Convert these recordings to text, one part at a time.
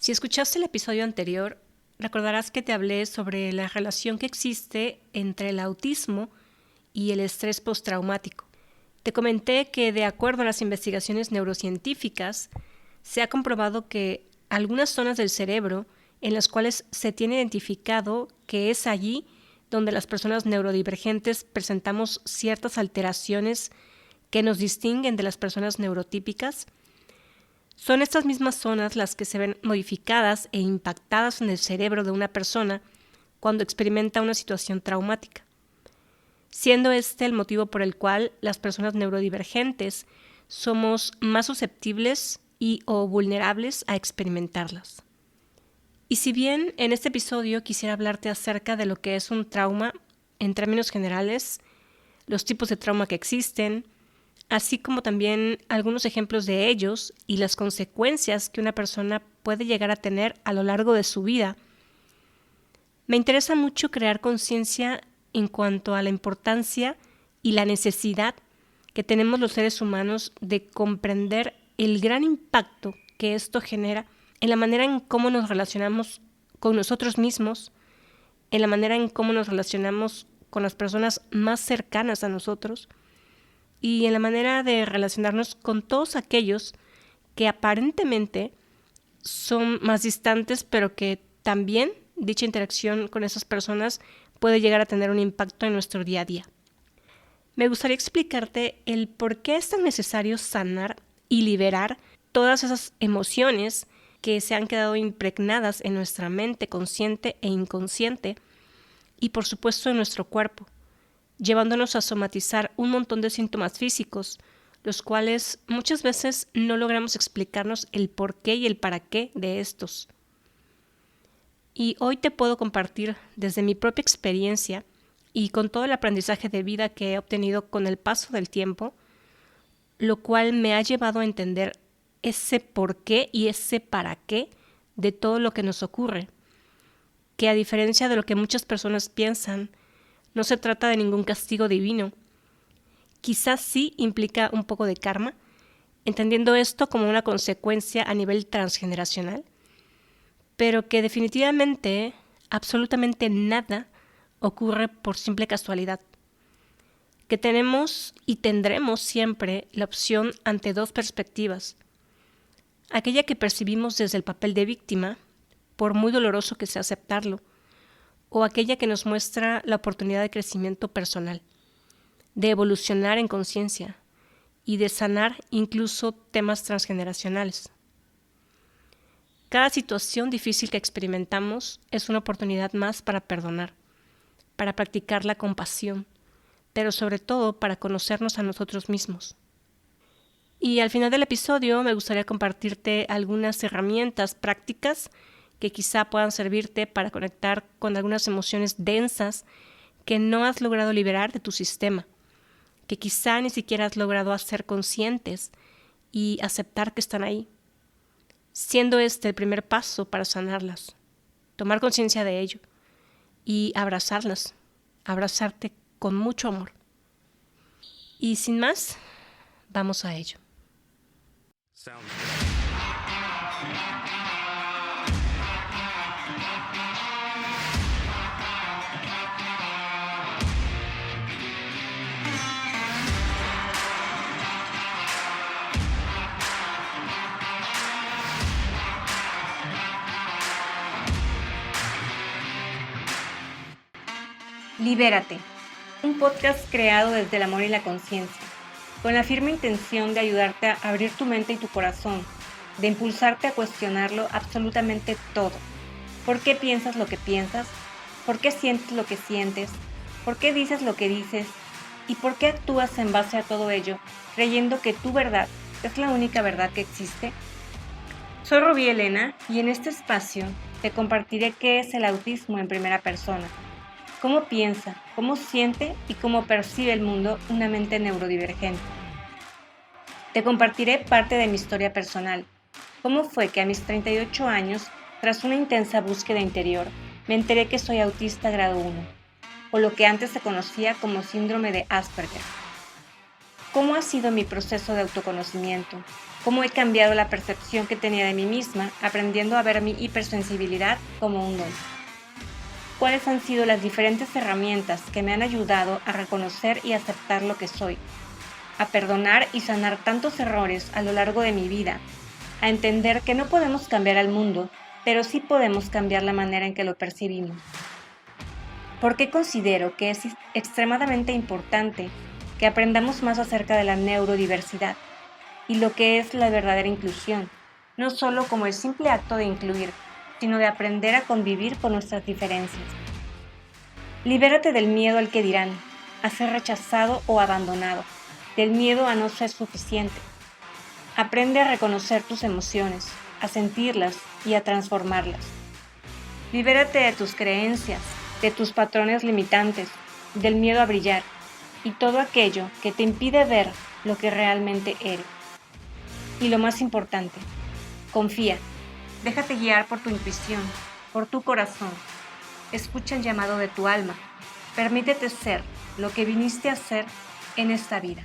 Si escuchaste el episodio anterior, recordarás que te hablé sobre la relación que existe entre el autismo y el estrés postraumático. Te comenté que, de acuerdo a las investigaciones neurocientíficas, se ha comprobado que algunas zonas del cerebro en las cuales se tiene identificado que es allí donde las personas neurodivergentes presentamos ciertas alteraciones que nos distinguen de las personas neurotípicas, son estas mismas zonas las que se ven modificadas e impactadas en el cerebro de una persona cuando experimenta una situación traumática, siendo este el motivo por el cual las personas neurodivergentes somos más susceptibles y o vulnerables a experimentarlas. Y si bien en este episodio quisiera hablarte acerca de lo que es un trauma en términos generales, los tipos de trauma que existen, así como también algunos ejemplos de ellos y las consecuencias que una persona puede llegar a tener a lo largo de su vida, me interesa mucho crear conciencia en cuanto a la importancia y la necesidad que tenemos los seres humanos de comprender el gran impacto que esto genera en la manera en cómo nos relacionamos con nosotros mismos, en la manera en cómo nos relacionamos con las personas más cercanas a nosotros y en la manera de relacionarnos con todos aquellos que aparentemente son más distantes, pero que también dicha interacción con esas personas puede llegar a tener un impacto en nuestro día a día. Me gustaría explicarte el por qué es tan necesario sanar y liberar todas esas emociones que se han quedado impregnadas en nuestra mente consciente e inconsciente y por supuesto en nuestro cuerpo, llevándonos a somatizar un montón de síntomas físicos, los cuales muchas veces no logramos explicarnos el por qué y el para qué de estos. Y hoy te puedo compartir desde mi propia experiencia y con todo el aprendizaje de vida que he obtenido con el paso del tiempo, lo cual me ha llevado a entender ese por qué y ese para qué de todo lo que nos ocurre, que a diferencia de lo que muchas personas piensan, no se trata de ningún castigo divino. Quizás sí implica un poco de karma, entendiendo esto como una consecuencia a nivel transgeneracional, pero que definitivamente, absolutamente nada ocurre por simple casualidad. Que tenemos y tendremos siempre la opción ante dos perspectivas. Aquella que percibimos desde el papel de víctima, por muy doloroso que sea aceptarlo, o aquella que nos muestra la oportunidad de crecimiento personal, de evolucionar en conciencia y de sanar incluso temas transgeneracionales. Cada situación difícil que experimentamos es una oportunidad más para perdonar, para practicar la compasión, pero sobre todo para conocernos a nosotros mismos. Y al final del episodio me gustaría compartirte algunas herramientas prácticas que quizá puedan servirte para conectar con algunas emociones densas que no has logrado liberar de tu sistema, que quizá ni siquiera has logrado hacer conscientes y aceptar que están ahí, siendo este el primer paso para sanarlas, tomar conciencia de ello y abrazarlas, abrazarte con mucho amor. Y sin más, vamos a ello. Libérate, un podcast creado desde el amor y la conciencia, con la firme intención de ayudarte a abrir tu mente y tu corazón, de impulsarte a cuestionarlo absolutamente todo. ¿Por qué piensas lo que piensas? ¿Por qué sientes lo que sientes? ¿Por qué dices lo que dices? ¿Y por qué actúas en base a todo ello, creyendo que tu verdad es la única verdad que existe? Soy Rubí Elena y en este espacio te compartiré qué es el autismo en primera persona, cómo piensa, cómo siente y cómo percibe el mundo una mente neurodivergente. Te compartiré parte de mi historia personal, cómo fue que a mis 38 años, tras una intensa búsqueda interior, me enteré que soy autista grado 1, o lo que antes se conocía como síndrome de Asperger. ¿Cómo ha sido mi proceso de autoconocimiento? cómo he cambiado la percepción que tenía de mí misma, aprendiendo a ver mi hipersensibilidad como un don. ¿Cuáles han sido las diferentes herramientas que me han ayudado a reconocer y aceptar lo que soy, a perdonar y sanar tantos errores a lo largo de mi vida, a entender que no podemos cambiar al mundo, pero sí podemos cambiar la manera en que lo percibimos? ¿Por qué considero que es extremadamente importante que aprendamos más acerca de la neurodiversidad y lo que es la verdadera inclusión, no solo como el simple acto de incluir, sino de aprender a convivir con nuestras diferencias? Libérate del miedo al que dirán, a ser rechazado o abandonado, del miedo a no ser suficiente. Aprende a reconocer tus emociones, a sentirlas y a transformarlas. Libérate de tus creencias, de tus patrones limitantes, del miedo a brillar y todo aquello que te impide ver lo que realmente eres. Y lo más importante, confía, déjate guiar por tu intuición, por tu corazón. Escucha el llamado de tu alma. Permítete ser lo que viniste a ser en esta vida.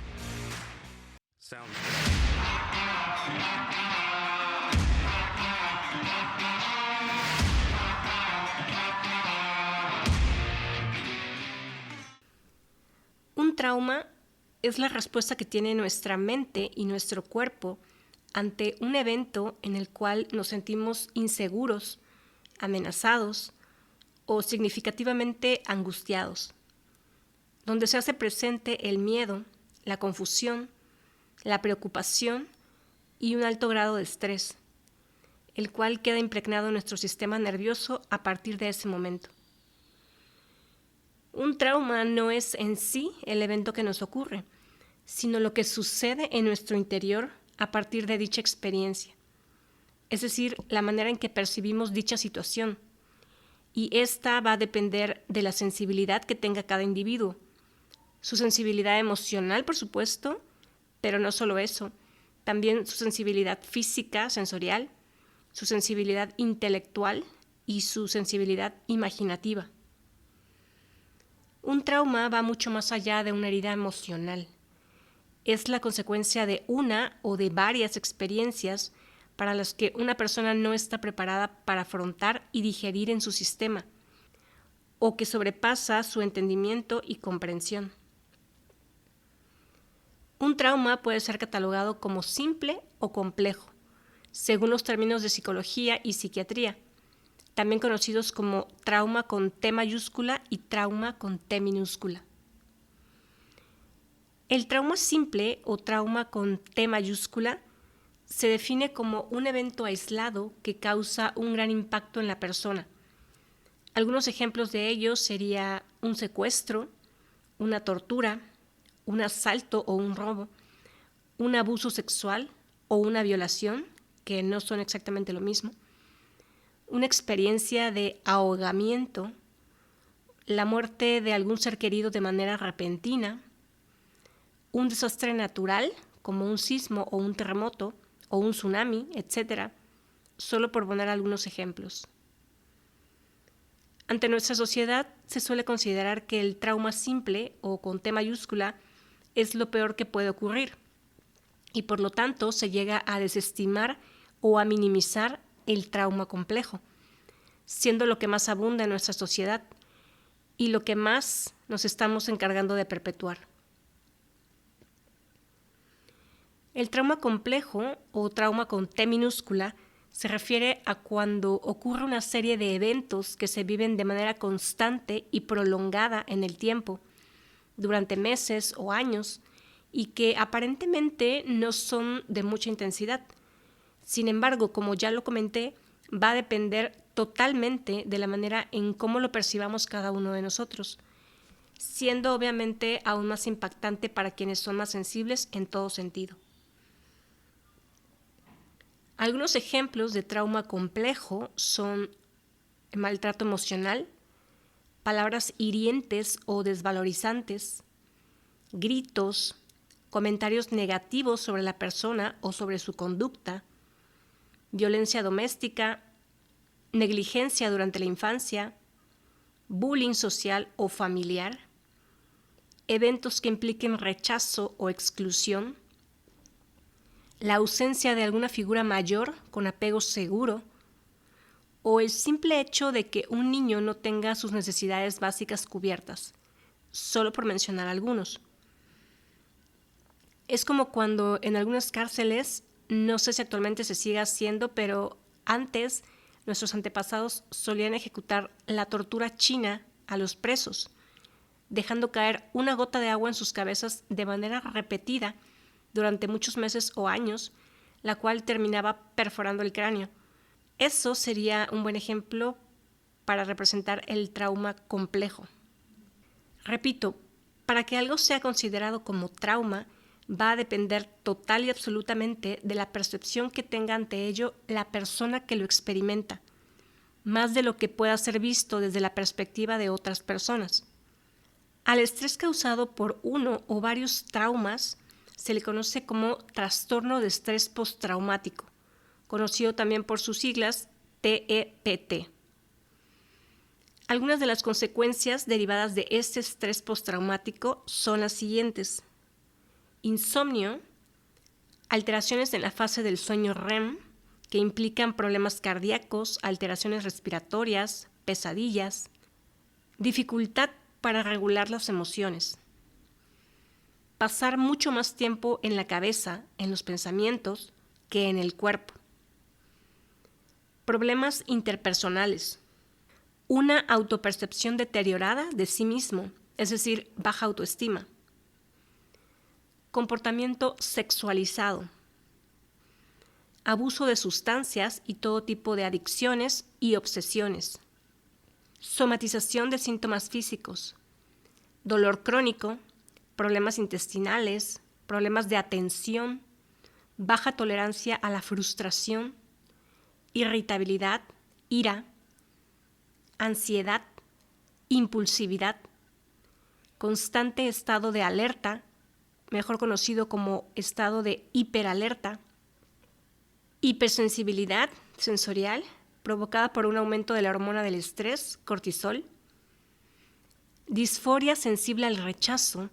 Un trauma es la respuesta que tiene nuestra mente y nuestro cuerpo ante un evento en el cual nos sentimos inseguros, amenazados o significativamente angustiados, donde se hace presente el miedo, la confusión, la preocupación y un alto grado de estrés, el cual queda impregnado en nuestro sistema nervioso a partir de ese momento. Un trauma no es en sí el evento que nos ocurre, sino lo que sucede en nuestro interior a partir de dicha experiencia, es decir, la manera en que percibimos dicha situación. Y esta va a depender de la sensibilidad que tenga cada individuo, su sensibilidad emocional, por supuesto, pero no solo eso, también su sensibilidad física, sensorial, su sensibilidad intelectual y su sensibilidad imaginativa. Un trauma va mucho más allá de una herida emocional. Es la consecuencia de una o de varias experiencias para las que una persona no está preparada para afrontar y digerir en su sistema, o que sobrepasa su entendimiento y comprensión. Un trauma puede ser catalogado como simple o complejo, según los términos de psicología y psiquiatría, también conocidos como trauma con T mayúscula y trauma con T minúscula. El trauma simple o trauma con T mayúscula se define como un evento aislado que causa un gran impacto en la persona. Algunos ejemplos de ello sería un secuestro, una tortura, un asalto o un robo, un abuso sexual o una violación, que no son exactamente lo mismo, una experiencia de ahogamiento, la muerte de algún ser querido de manera repentina, un desastre natural como un sismo o un terremoto o un tsunami, etc., solo por poner algunos ejemplos. Ante nuestra sociedad se suele considerar que el trauma simple o con T mayúscula es lo peor que puede ocurrir y por lo tanto se llega a desestimar o a minimizar el trauma complejo, siendo lo que más abunda en nuestra sociedad y lo que más nos estamos encargando de perpetuar. El trauma complejo o trauma con T minúscula se refiere a cuando ocurre una serie de eventos que se viven de manera constante y prolongada en el tiempo, durante meses o años, y que aparentemente no son de mucha intensidad. Sin embargo, como ya lo comenté, va a depender totalmente de la manera en cómo lo percibamos cada uno de nosotros, siendo obviamente aún más impactante para quienes son más sensibles en todo sentido. Algunos ejemplos de trauma complejo son maltrato emocional, palabras hirientes o desvalorizantes, gritos, comentarios negativos sobre la persona o sobre su conducta, violencia doméstica, negligencia durante la infancia, bullying social o familiar, eventos que impliquen rechazo o exclusión, la ausencia de alguna figura mayor con apego seguro, o el simple hecho de que un niño no tenga sus necesidades básicas cubiertas, solo por mencionar algunos. Es como cuando en algunas cárceles, no sé si actualmente se sigue haciendo, pero antes nuestros antepasados solían ejecutar la tortura china a los presos, dejando caer una gota de agua en sus cabezas de manera repetida durante muchos meses o años, la cual terminaba perforando el cráneo. Eso sería un buen ejemplo para representar el trauma complejo. Repito, para que algo sea considerado como trauma, va a depender total y absolutamente de la percepción que tenga ante ello la persona que lo experimenta, más de lo que pueda ser visto desde la perspectiva de otras personas. Al estrés causado por uno o varios traumas se le conoce como trastorno de estrés postraumático, conocido también por sus siglas TEPT. Algunas de las consecuencias derivadas de este estrés postraumático son las siguientes: insomnio, alteraciones en la fase del sueño REM, que implican problemas cardíacos, alteraciones respiratorias, pesadillas, dificultad para regular las emociones, pasar mucho más tiempo en la cabeza, en los pensamientos, que en el cuerpo. Problemas interpersonales, una autopercepción deteriorada de sí mismo, es decir, baja autoestima. Comportamiento sexualizado, abuso de sustancias y todo tipo de adicciones y obsesiones. Somatización de síntomas físicos, dolor crónico, problemas intestinales, problemas de atención, baja tolerancia a la frustración, irritabilidad, ira, ansiedad, impulsividad, constante estado de alerta, mejor conocido como estado de hiperalerta, hipersensibilidad sensorial provocada por un aumento de la hormona del estrés, cortisol, disforia sensible al rechazo,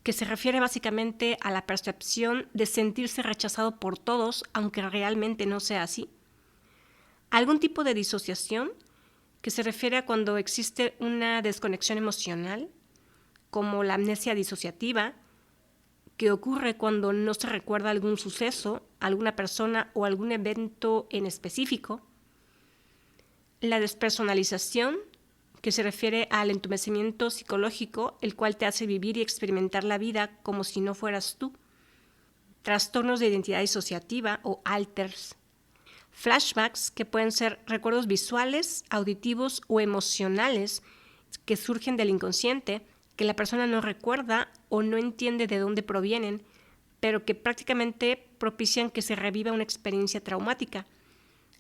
que se refiere básicamente a la percepción de sentirse rechazado por todos, aunque realmente no sea así. Algún tipo de disociación, que se refiere a cuando existe una desconexión emocional, como la amnesia disociativa, que ocurre cuando no se recuerda algún suceso, alguna persona o algún evento en específico. La despersonalización, que se refiere al entumecimiento psicológico, el cual te hace vivir y experimentar la vida como si no fueras tú. Trastornos de identidad disociativa o alters. Flashbacks, que pueden ser recuerdos visuales, auditivos o emocionales que surgen del inconsciente, que la persona no recuerda o no entiende de dónde provienen, pero que prácticamente propician que se reviva una experiencia traumática,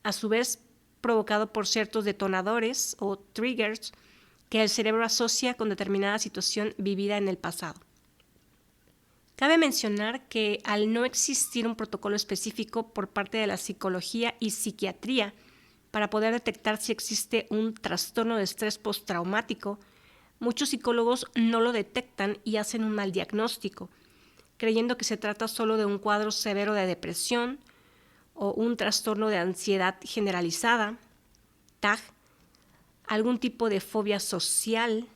a su vez provocado por ciertos detonadores o triggers que el cerebro asocia con determinada situación vivida en el pasado. Cabe mencionar que al no existir un protocolo específico por parte de la psicología y psiquiatría para poder detectar si existe un trastorno de estrés postraumático, muchos psicólogos no lo detectan y hacen un mal diagnóstico, creyendo que se trata solo de un cuadro severo de depresión o un trastorno de ansiedad generalizada, TAG, algún tipo de fobia social,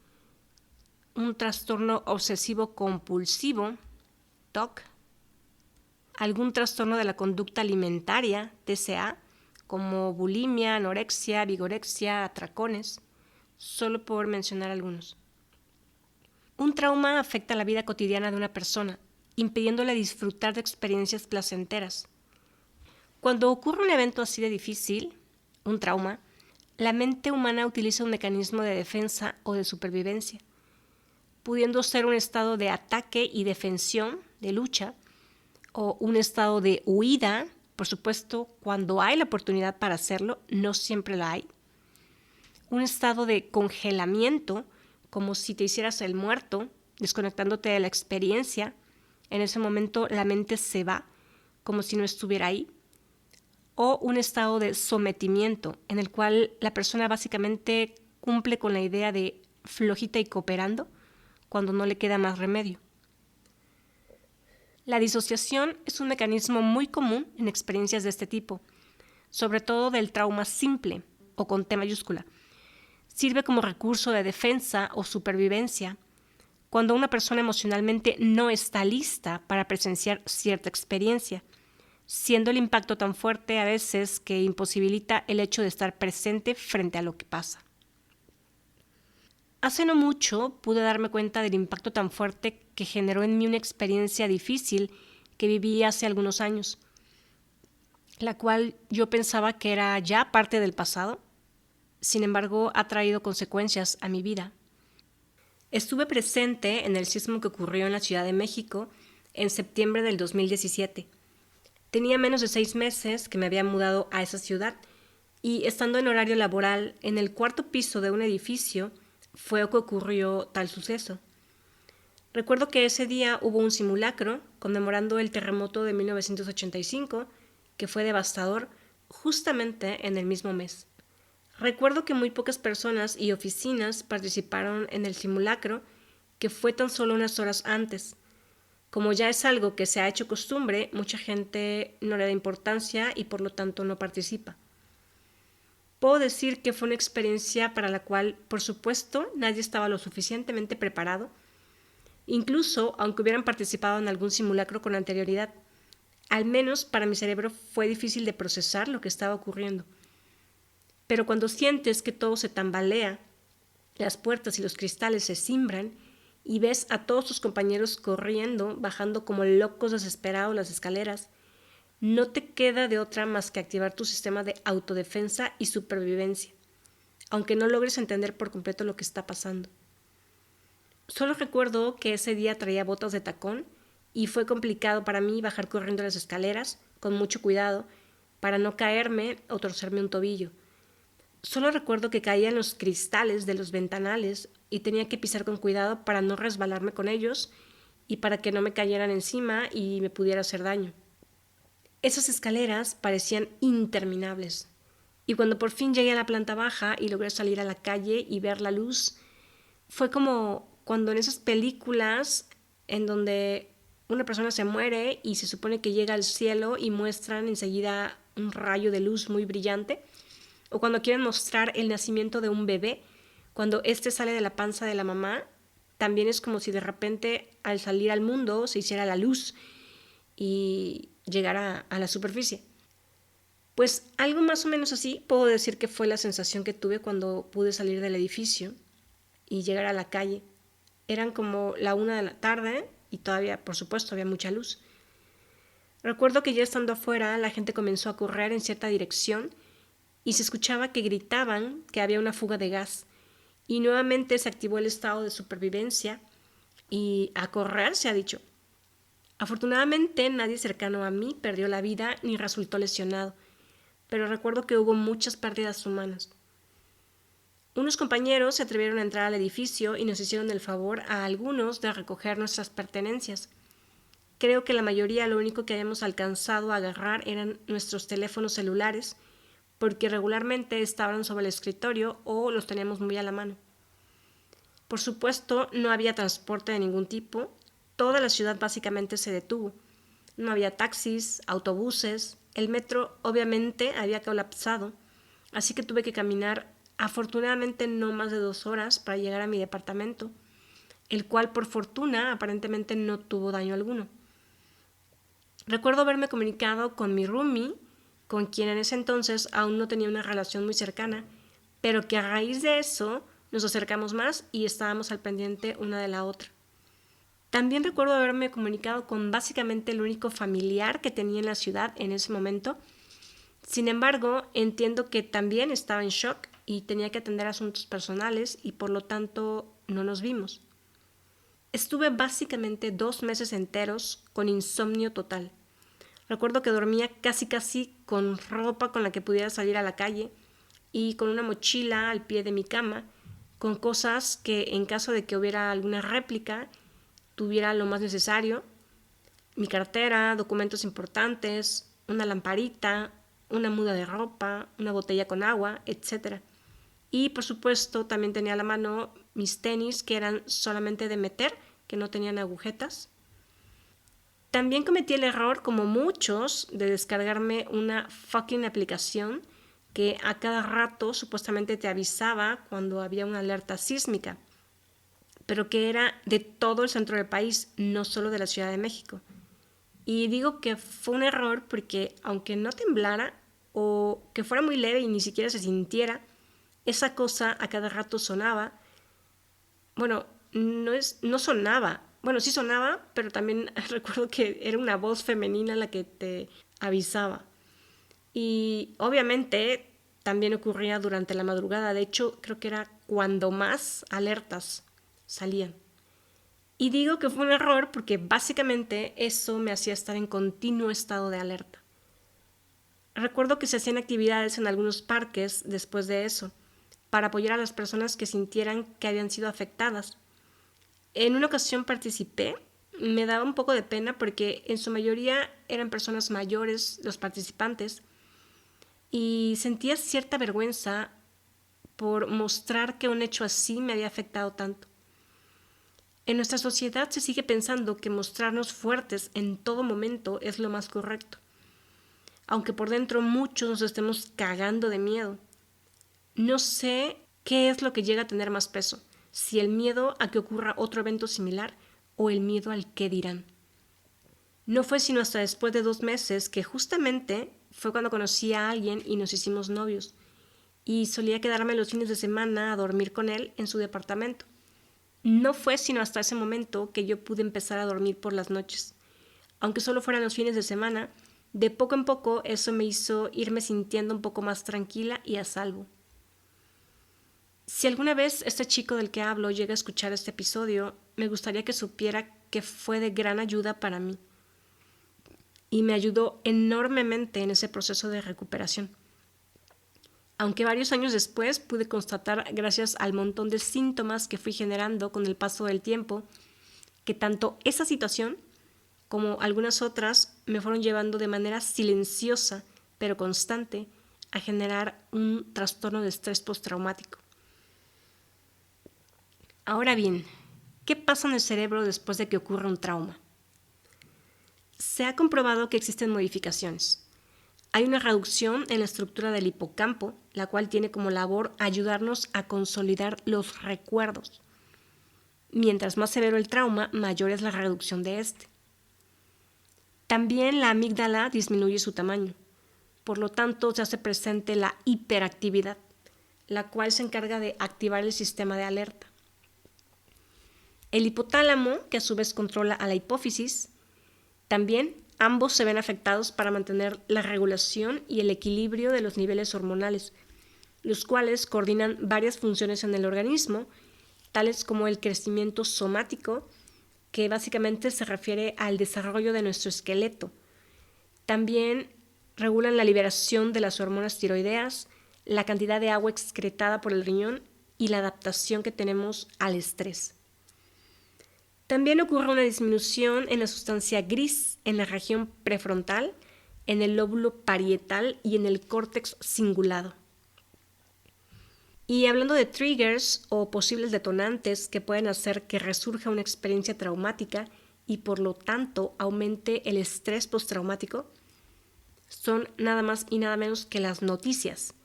un trastorno obsesivo compulsivo, TOC, algún trastorno de la conducta alimentaria, TCA, como bulimia, anorexia, vigorexia, atracones, solo por mencionar algunos. Un trauma afecta la vida cotidiana de una persona, impidiéndole disfrutar de experiencias placenteras. Cuando ocurre un evento así de difícil, un trauma, la mente humana utiliza un mecanismo de defensa o de supervivencia, pudiendo ser un estado de ataque y defensión, de lucha, o un estado de huida, por supuesto, cuando hay la oportunidad para hacerlo, no siempre la hay. Un estado de congelamiento, como si te hicieras el muerto, desconectándote de la experiencia. En ese momento la mente se va, como si no estuviera ahí. O un estado de sometimiento, en el cual la persona básicamente cumple con la idea de flojita y cooperando, cuando no le queda más remedio. La disociación es un mecanismo muy común en experiencias de este tipo, sobre todo del trauma simple o con T mayúscula. Sirve como recurso de defensa o supervivencia cuando una persona emocionalmente no está lista para presenciar cierta experiencia, siendo el impacto tan fuerte a veces que imposibilita el hecho de estar presente frente a lo que pasa. Hace no mucho pude darme cuenta del impacto tan fuerte que generó en mí una experiencia difícil que viví hace algunos años, la cual yo pensaba que era ya parte del pasado. Sin embargo, ha traído consecuencias a mi vida. Estuve presente en el sismo que ocurrió en la Ciudad de México en septiembre del 2017. Tenía menos de 6 meses que me había mudado a esa ciudad y estando en horario laboral en el cuarto piso de un edificio fue que ocurrió tal suceso. Recuerdo que ese día hubo un simulacro conmemorando el terremoto de 1985 que fue devastador justamente en el mismo mes. Recuerdo que muy pocas personas y oficinas participaron en el simulacro, que fue tan solo unas horas antes. Como ya es algo que se ha hecho costumbre, mucha gente no le da importancia y por lo tanto no participa. Puedo decir que fue una experiencia para la cual, por supuesto, nadie estaba lo suficientemente preparado, incluso aunque hubieran participado en algún simulacro con anterioridad. Al menos para mi cerebro fue difícil de procesar lo que estaba ocurriendo. Pero cuando sientes que todo se tambalea, las puertas y los cristales se cimbran y ves a todos tus compañeros corriendo, bajando como locos desesperados las escaleras, no te queda de otra más que activar tu sistema de autodefensa y supervivencia, aunque no logres entender por completo lo que está pasando. Solo recuerdo que ese día traía botas de tacón y fue complicado para mí bajar corriendo las escaleras, con mucho cuidado, para no caerme o torcerme un tobillo. Solo recuerdo que caía en los cristales de los ventanales y tenía que pisar con cuidado para no resbalarme con ellos y para que no me cayeran encima y me pudiera hacer daño. Esas escaleras parecían interminables y cuando por fin llegué a la planta baja y logré salir a la calle y ver la luz, fue como cuando en esas películas en donde una persona se muere y se supone que llega al cielo y muestran enseguida un rayo de luz muy brillante, o cuando quieren mostrar el nacimiento de un bebé, cuando éste sale de la panza de la mamá, también es como si de repente al salir al mundo se hiciera la luz y llegara a la superficie. Pues algo más o menos así puedo decir que fue la sensación que tuve cuando pude salir del edificio y llegar a la calle. Eran como la 1 de la tarde y todavía, por supuesto, había mucha luz. Recuerdo que ya estando afuera la gente comenzó a correr en cierta dirección y se escuchaba que gritaban que había una fuga de gas y nuevamente se activó el estado de supervivencia y a correr se ha dicho. Afortunadamente nadie cercano a mí perdió la vida ni resultó lesionado, pero recuerdo que hubo muchas pérdidas humanas. Unos compañeros se atrevieron a entrar al edificio y nos hicieron el favor a algunos de recoger nuestras pertenencias. Creo que la mayoría lo único que habíamos alcanzado a agarrar eran nuestros teléfonos celulares, porque regularmente estaban sobre el escritorio o los teníamos muy a la mano. Por supuesto, no había transporte de ningún tipo. Toda la ciudad básicamente se detuvo. No había taxis, autobuses, el metro obviamente había colapsado, así que tuve que caminar afortunadamente no más de 2 horas para llegar a mi departamento, el cual por fortuna aparentemente no tuvo daño alguno. Recuerdo haberme comunicado con mi roomie, con quien en ese entonces aún no tenía una relación muy cercana, pero que a raíz de eso nos acercamos más y estábamos al pendiente una de la otra. También recuerdo haberme comunicado con básicamente el único familiar que tenía en la ciudad en ese momento. Sin embargo, entiendo que también estaba en shock y tenía que atender asuntos personales y por lo tanto no nos vimos. Estuve básicamente 2 meses enteros con insomnio total. Recuerdo que dormía casi con ropa con la que pudiera salir a la calle y con una mochila al pie de mi cama, con cosas que en caso de que hubiera alguna réplica tuviera lo más necesario, mi cartera, documentos importantes, una lamparita, una muda de ropa, una botella con agua, etc. Y por supuesto también tenía a la mano mis tenis que eran solamente de meter, que no tenían agujetas. También cometí el error, como muchos, de descargarme una fucking aplicación que a cada rato supuestamente te avisaba cuando había una alerta sísmica, pero que era de todo el centro del país, no solo de la Ciudad de México. Y digo que fue un error porque aunque no temblara o que fuera muy leve y ni siquiera se sintiera, esa cosa a cada rato sonaba. Bueno, no sonaba. Bueno, sí sonaba, pero también recuerdo que era una voz femenina la que te avisaba. Y obviamente también ocurría durante la madrugada. De hecho, creo que era cuando más alertas salían. Y digo que fue un error porque básicamente eso me hacía estar en continuo estado de alerta. Recuerdo que se hacían actividades en algunos parques después de eso, para apoyar a las personas que sintieran que habían sido afectadas. En una ocasión participé, me daba un poco de pena porque en su mayoría eran personas mayores los participantes y sentía cierta vergüenza por mostrar que un hecho así me había afectado tanto. En nuestra sociedad se sigue pensando que mostrarnos fuertes en todo momento es lo más correcto, aunque por dentro muchos nos estemos cagando de miedo. No sé qué es lo que llega a tener más peso, si el miedo a que ocurra otro evento similar o el miedo al qué dirán. No fue sino hasta después de 2 meses que justamente fue cuando conocí a alguien y nos hicimos novios, y solía quedarme los fines de semana a dormir con él en su departamento. No fue sino hasta ese momento que yo pude empezar a dormir por las noches. Aunque solo fueran los fines de semana, de poco en poco eso me hizo irme sintiendo un poco más tranquila y a salvo. Si alguna vez este chico del que hablo llega a escuchar este episodio, me gustaría que supiera que fue de gran ayuda para mí. Y me ayudó enormemente en ese proceso de recuperación. Aunque varios años después pude constatar, gracias al montón de síntomas que fui generando con el paso del tiempo, que tanto esa situación como algunas otras me fueron llevando de manera silenciosa pero constante a generar un trastorno de estrés postraumático. Ahora bien, ¿qué pasa en el cerebro después de que ocurre un trauma? Se ha comprobado que existen modificaciones. Hay una reducción en la estructura del hipocampo, la cual tiene como labor ayudarnos a consolidar los recuerdos. Mientras más severo el trauma, mayor es la reducción de este. También la amígdala disminuye su tamaño. Por lo tanto, se hace presente la hiperactividad, la cual se encarga de activar el sistema de alerta. El hipotálamo, que a su vez controla a la hipófisis, también ambos se ven afectados para mantener la regulación y el equilibrio de los niveles hormonales, los cuales coordinan varias funciones en el organismo, tales como el crecimiento somático, que básicamente se refiere al desarrollo de nuestro esqueleto. También regulan la liberación de las hormonas tiroideas, la cantidad de agua excretada por el riñón y la adaptación que tenemos al estrés. También ocurre una disminución en la sustancia gris en la región prefrontal, en el lóbulo parietal y en el córtex cingulado. Y hablando de triggers o posibles detonantes que pueden hacer que resurja una experiencia traumática y por lo tanto aumente el estrés postraumático, son nada más y nada menos que las noticias.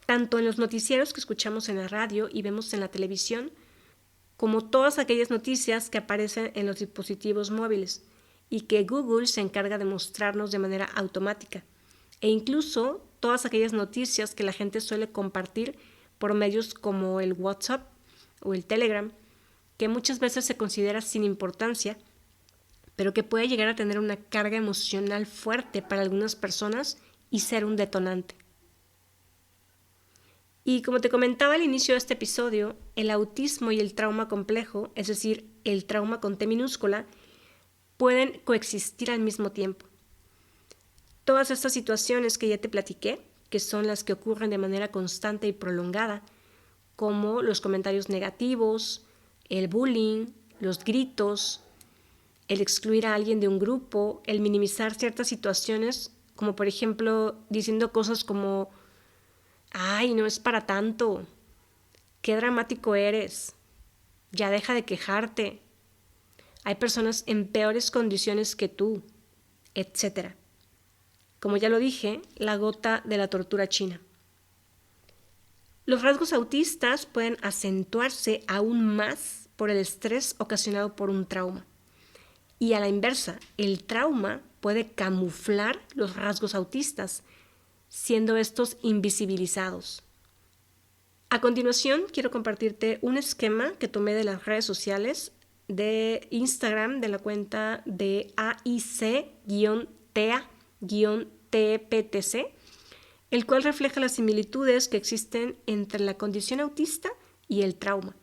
Tanto en los noticieros que escuchamos en la radio y vemos en la televisión, como todas aquellas noticias que aparecen en los dispositivos móviles y que Google se encarga de mostrarnos de manera automática, e incluso todas aquellas noticias que la gente suele compartir por medios como el WhatsApp o el Telegram, que muchas veces se considera sin importancia, pero que puede llegar a tener una carga emocional fuerte para algunas personas y ser un detonante. Y como te comentaba al inicio de este episodio, el autismo y el trauma complejo, es decir, el trauma con T minúscula, pueden coexistir al mismo tiempo. Todas estas situaciones que ya te platiqué, que son las que ocurren de manera constante y prolongada, como los comentarios negativos, el bullying, los gritos, el excluir a alguien de un grupo, el minimizar ciertas situaciones, como por ejemplo diciendo cosas como «Ay, no es para tanto», «Qué dramático eres», «Ya deja de quejarte», Hay personas en peores condiciones que tú, etc. Como ya lo dije, la gota de la tortura china. Los rasgos autistas pueden acentuarse aún más por el estrés ocasionado por un trauma. Y a la inversa, el trauma puede camuflar los rasgos autistas, siendo estos invisibilizados. A continuación, quiero compartirte un esquema que tomé de las redes sociales de Instagram de la cuenta de AIC-TEA-TPTC, el cual refleja las similitudes que existen entre la condición autista y el trauma,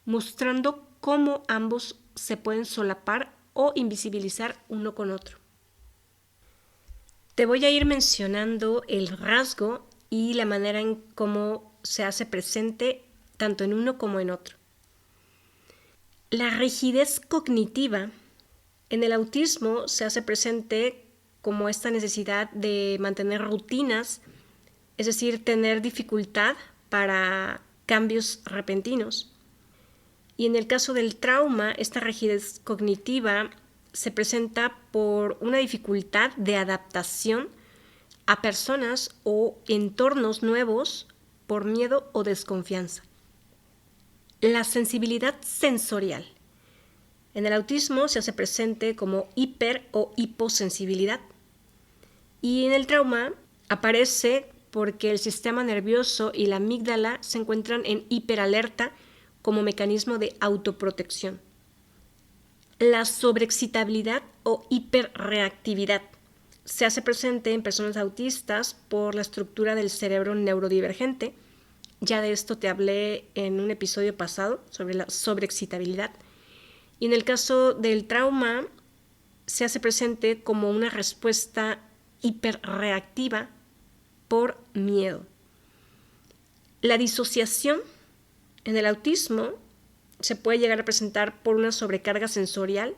mostrando cómo ambos se pueden solapar o invisibilizar uno con otro. Te voy a ir mencionando el rasgo y la manera en cómo se hace presente tanto en uno como en otro. La rigidez cognitiva en el autismo se hace presente como esta necesidad de mantener rutinas, es decir, tener dificultad para cambios repentinos. Y en el caso del trauma, esta rigidez cognitiva se presenta por una dificultad de adaptación a personas o entornos nuevos por miedo o desconfianza. La sensibilidad sensorial. En el autismo se hace presente como hiper o hiposensibilidad. Y en el trauma aparece porque el sistema nervioso y la amígdala se encuentran en hiperalerta como mecanismo de autoprotección. La sobreexcitabilidad o hiperreactividad se hace presente en personas autistas por la estructura del cerebro neurodivergente. Ya de esto te hablé en un episodio pasado sobre la sobreexcitabilidad. Y en el caso del trauma se hace presente como una respuesta hiperreactiva por miedo. La disociación en el autismo se puede llegar a presentar por una sobrecarga sensorial.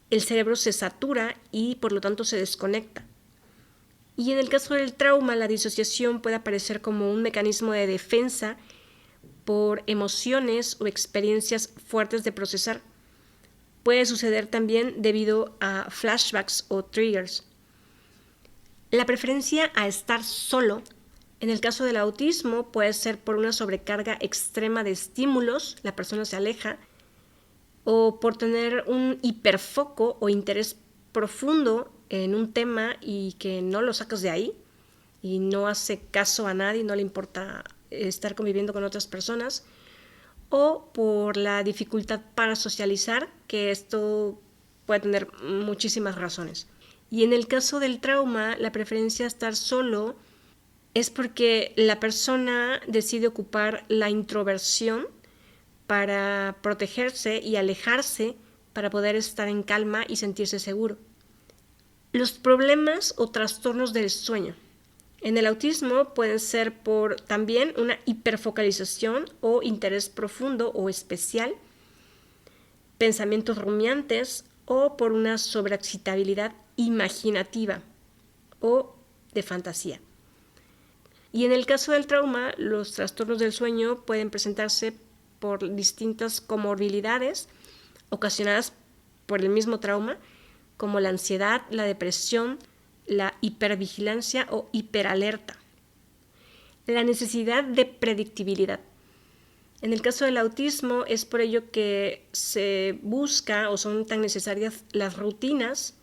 El cerebro se satura y por lo tanto se desconecta. Y en el caso del trauma, la disociación puede aparecer como un mecanismo de defensa por emociones o experiencias fuertes de procesar. Puede suceder también debido a flashbacks o triggers. La preferencia a estar solo, en el caso del autismo, puede ser por una sobrecarga extrema de estímulos, la persona se aleja, o por tener un hiperfoco o interés profundo en un tema y que no lo sacas de ahí y no hace caso a nadie, no le importa estar conviviendo con otras personas, o por la dificultad para socializar, que esto puede tener muchísimas razones. Y en el caso del trauma, la preferencia a estar solo es porque la persona decide ocupar la introversión para protegerse y alejarse para poder estar en calma y sentirse seguro. Los problemas o trastornos del sueño. En el autismo pueden ser por también una hiperfocalización o interés profundo o especial, pensamientos rumiantes o por una sobreexcitabilidad imaginativa o de fantasía. Y en el caso del trauma, los trastornos del sueño pueden presentarse por distintas comorbilidades ocasionadas por el mismo trauma, como la ansiedad, la depresión, la hipervigilancia o hiperalerta. La necesidad de predictibilidad. En el caso del autismo es por ello que se busca o son tan necesarias las rutinas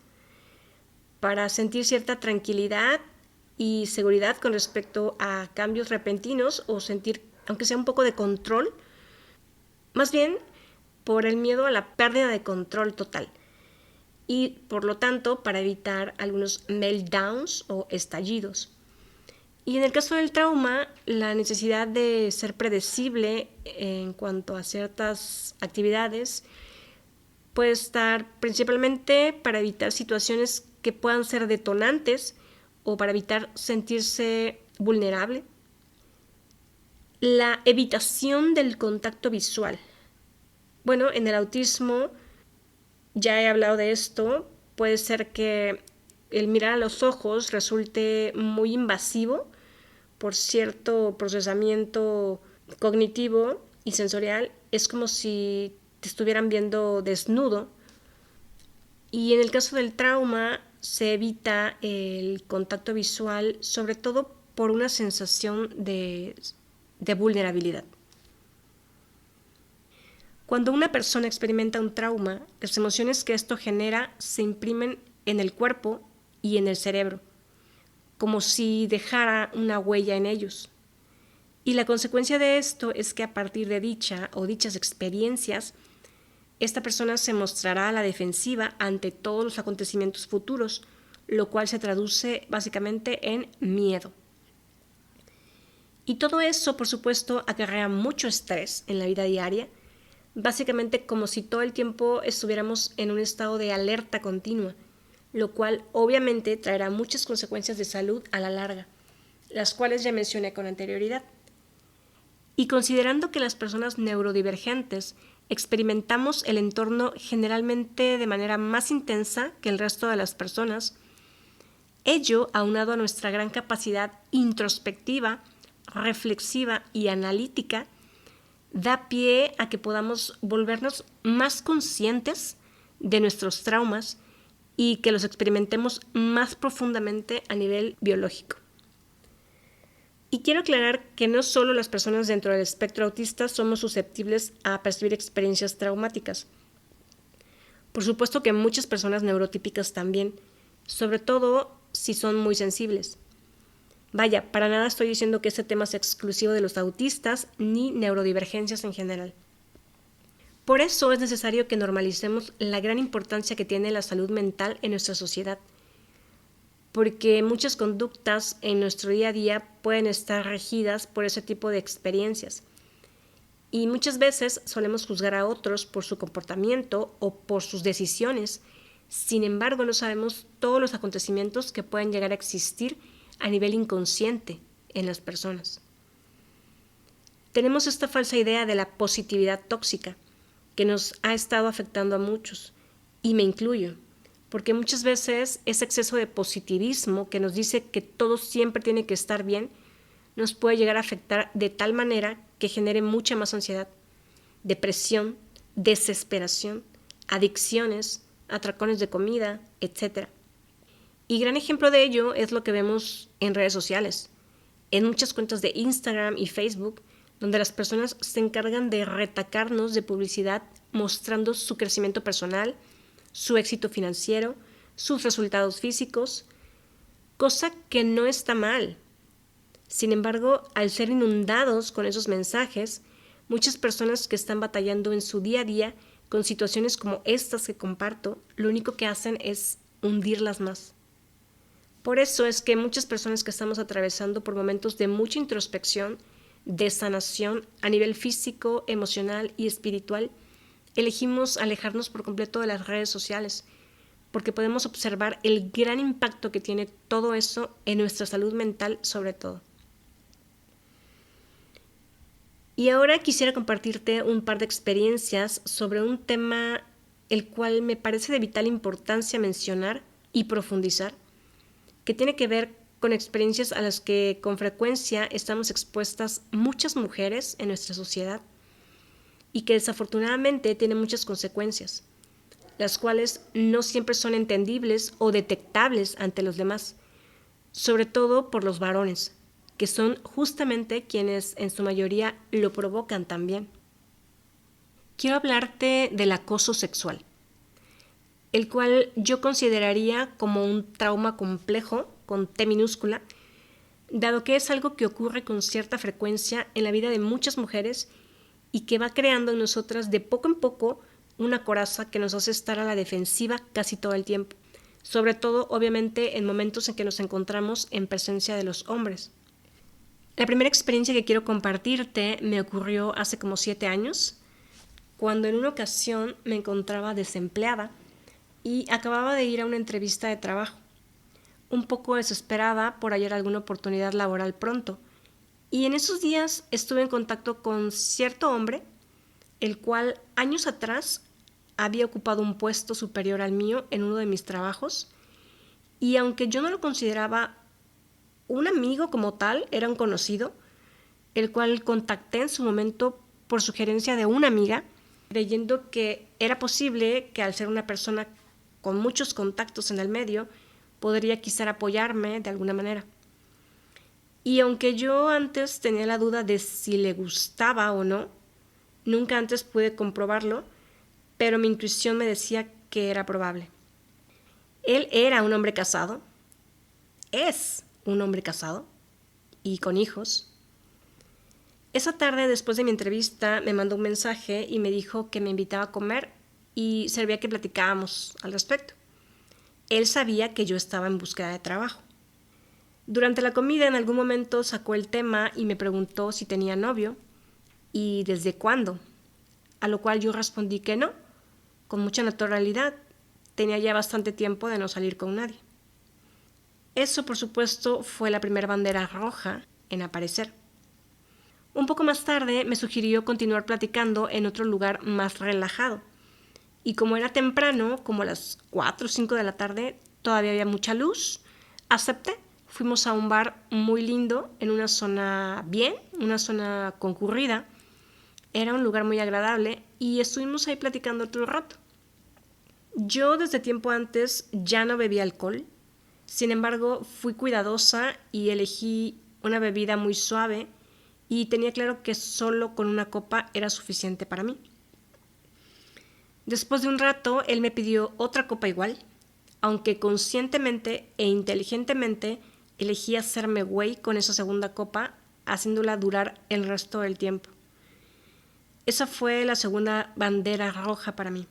para sentir cierta tranquilidad y seguridad con respecto a cambios repentinos o sentir, aunque sea un poco de control, más bien por el miedo a la pérdida de control total y por lo tanto para evitar algunos meltdowns o estallidos. Y en el caso del trauma, la necesidad de ser predecible en cuanto a ciertas actividades puede estar principalmente para evitar situaciones que puedan ser detonantes o para evitar sentirse vulnerable. La evitación del contacto visual. Bueno, en el autismo, ya he hablado de esto, puede ser que el mirar a los ojos resulte muy invasivo por cierto procesamiento cognitivo y sensorial. Es como si te estuvieran viendo desnudo Y en el caso del trauma se evita el contacto visual, sobre todo por una sensación de vulnerabilidad. Cuando una persona experimenta un trauma, las emociones que esto genera se imprimen en el cuerpo y en el cerebro, como si dejara una huella en ellos. Y la consecuencia de esto es que a partir de dicha o dichas experiencias, esta persona se mostrará a la defensiva ante todos los acontecimientos futuros, lo cual se traduce básicamente en miedo. Y todo eso, por supuesto, acarrea mucho estrés en la vida diaria, básicamente como si todo el tiempo estuviéramos en un estado de alerta continua, lo cual obviamente traerá muchas consecuencias de salud a la larga, las cuales ya mencioné con anterioridad. Y considerando que las personas neurodivergentes experimentamos el entorno generalmente de manera más intensa que el resto de las personas, ello, aunado a nuestra gran capacidad introspectiva, reflexiva y analítica, da pie a que podamos volvernos más conscientes de nuestros traumas y que los experimentemos más profundamente a nivel biológico. Y quiero aclarar que no solo las personas dentro del espectro autista somos susceptibles a percibir experiencias traumáticas. Por supuesto que muchas personas neurotípicas también, sobre todo si son muy sensibles. Vaya, para nada estoy diciendo que este tema sea exclusivo de los autistas ni neurodivergencias en general. Por eso es necesario que normalicemos la gran importancia que tiene la salud mental en nuestra sociedad, porque muchas conductas en nuestro día a día pueden estar regidas por ese tipo de experiencias. Y muchas veces solemos juzgar a otros por su comportamiento o por sus decisiones. Sin embargo, no sabemos todos los acontecimientos que pueden llegar a existir a nivel inconsciente en las personas. Tenemos esta falsa idea de la positividad tóxica que nos ha estado afectando a muchos, y me incluyo, porque muchas veces ese exceso de positivismo que nos dice que todo siempre tiene que estar bien, nos puede llegar a afectar de tal manera que genere mucha más ansiedad, depresión, desesperación, adicciones, atracones de comida, etc. Y gran ejemplo de ello es lo que vemos en redes sociales, en muchas cuentas de Instagram y Facebook, donde las personas se encargan de retacarnos de publicidad mostrando su crecimiento personal, su éxito financiero, sus resultados físicos, cosa que no está mal. Sin embargo, al ser inundados con esos mensajes, muchas personas que están batallando en su día a día con situaciones como estas que comparto, lo único que hacen es hundirlas más. Por eso es que muchas personas que estamos atravesando por momentos de mucha introspección, de sanación a nivel físico, emocional y espiritual, elegimos alejarnos por completo de las redes sociales, porque podemos observar el gran impacto que tiene todo eso en nuestra salud mental sobre todo. Y ahora quisiera compartirte un par de experiencias sobre un tema el cual me parece de vital importancia mencionar y profundizar, que tiene que ver con experiencias a las que con frecuencia estamos expuestas muchas mujeres en nuestra sociedad y que desafortunadamente tienen muchas consecuencias, las cuales no siempre son entendibles o detectables ante los demás, sobre todo por los varones, que son justamente quienes en su mayoría lo provocan también. Quiero hablarte del acoso sexual, el cual yo consideraría como un trauma complejo, con T minúscula, dado que es algo que ocurre con cierta frecuencia en la vida de muchas mujeres y que va creando en nosotras de poco en poco una coraza que nos hace estar a la defensiva casi todo el tiempo, sobre todo obviamente en momentos en que nos encontramos en presencia de los hombres. La primera experiencia que quiero compartirte me ocurrió hace como 7 años, cuando en una ocasión me encontraba desempleada y acababa de ir a una entrevista de trabajo, un poco desesperada por hallar alguna oportunidad laboral pronto. Y en esos días estuve en contacto con cierto hombre, el cual años atrás había ocupado un puesto superior al mío en uno de mis trabajos, y aunque yo no lo consideraba un amigo como tal, era un conocido, el cual contacté en su momento por sugerencia de una amiga, creyendo que era posible que al ser una persona con muchos contactos en el medio, podría quizá apoyarme de alguna manera. Y aunque yo antes tenía la duda de si le gustaba o no, nunca antes pude comprobarlo, pero mi intuición me decía que era probable. Él era un hombre casado, es un hombre casado y con hijos. Esa tarde, después de mi entrevista, me mandó un mensaje y me dijo que me invitaba a comer y servía que platicáramos al respecto. Él sabía que yo estaba en búsqueda de trabajo. Durante la comida, en algún momento sacó el tema y me preguntó si tenía novio y desde cuándo, a lo cual yo respondí que no, con mucha naturalidad. Tenía ya bastante tiempo de no salir con nadie. Eso, por supuesto, fue la primera bandera roja en aparecer. Un poco más tarde me sugirió continuar platicando en otro lugar más relajado. Y como era temprano, como a las 4 o 5 de la tarde, todavía había mucha luz, acepté. Fuimos a un bar muy lindo, en una zona una zona concurrida. Era un lugar muy agradable y estuvimos ahí platicando otro rato. Yo desde tiempo antes ya no bebía alcohol, sin embargo fui cuidadosa y elegí una bebida muy suave y tenía claro que solo con una copa era suficiente para mí. Después de un rato él me pidió otra copa igual, aunque conscientemente e inteligentemente elegí hacerme güey con esa segunda copa, haciéndola durar el resto del tiempo. Esa fue la segunda bandera roja para mí.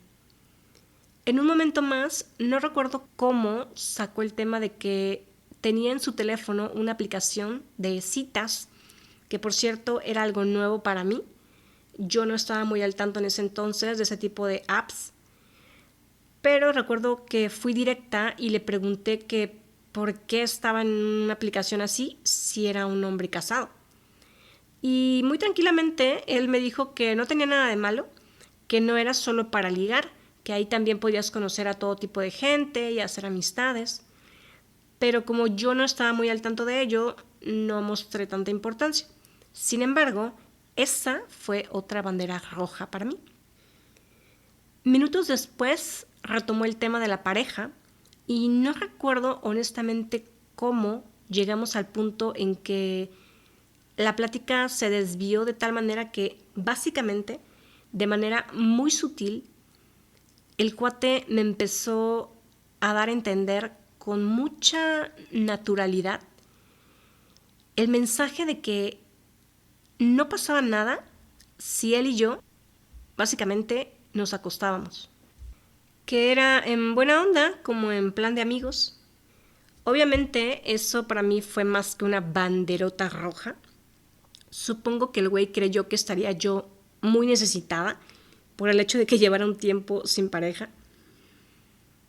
En un momento más, no recuerdo cómo sacó el tema de que tenía en su teléfono una aplicación de citas, que por cierto era algo nuevo para mí. Yo no estaba muy al tanto en ese entonces de ese tipo de apps, pero recuerdo que fui directa y le pregunté que por qué estaba en una aplicación así si era un hombre casado. Y muy tranquilamente él me dijo que no tenía nada de malo, que no era solo para ligar, que ahí también podías conocer a todo tipo de gente y hacer amistades. Pero como yo no estaba muy al tanto de ello, no mostré tanta importancia. Sin embargo, esa fue otra bandera roja para mí. Minutos después retomó el tema de la pareja y no recuerdo honestamente cómo llegamos al punto en que la plática se desvió de tal manera que básicamente, de manera muy sutil, el cuate me empezó a dar a entender con mucha naturalidad el mensaje de que no pasaba nada si él y yo básicamente nos acostábamos. Que era en buena onda, como en plan de amigos. Obviamente eso para mí fue más que una banderota roja. Supongo que el güey creyó que estaría yo muy necesitada por el hecho de que llevara un tiempo sin pareja.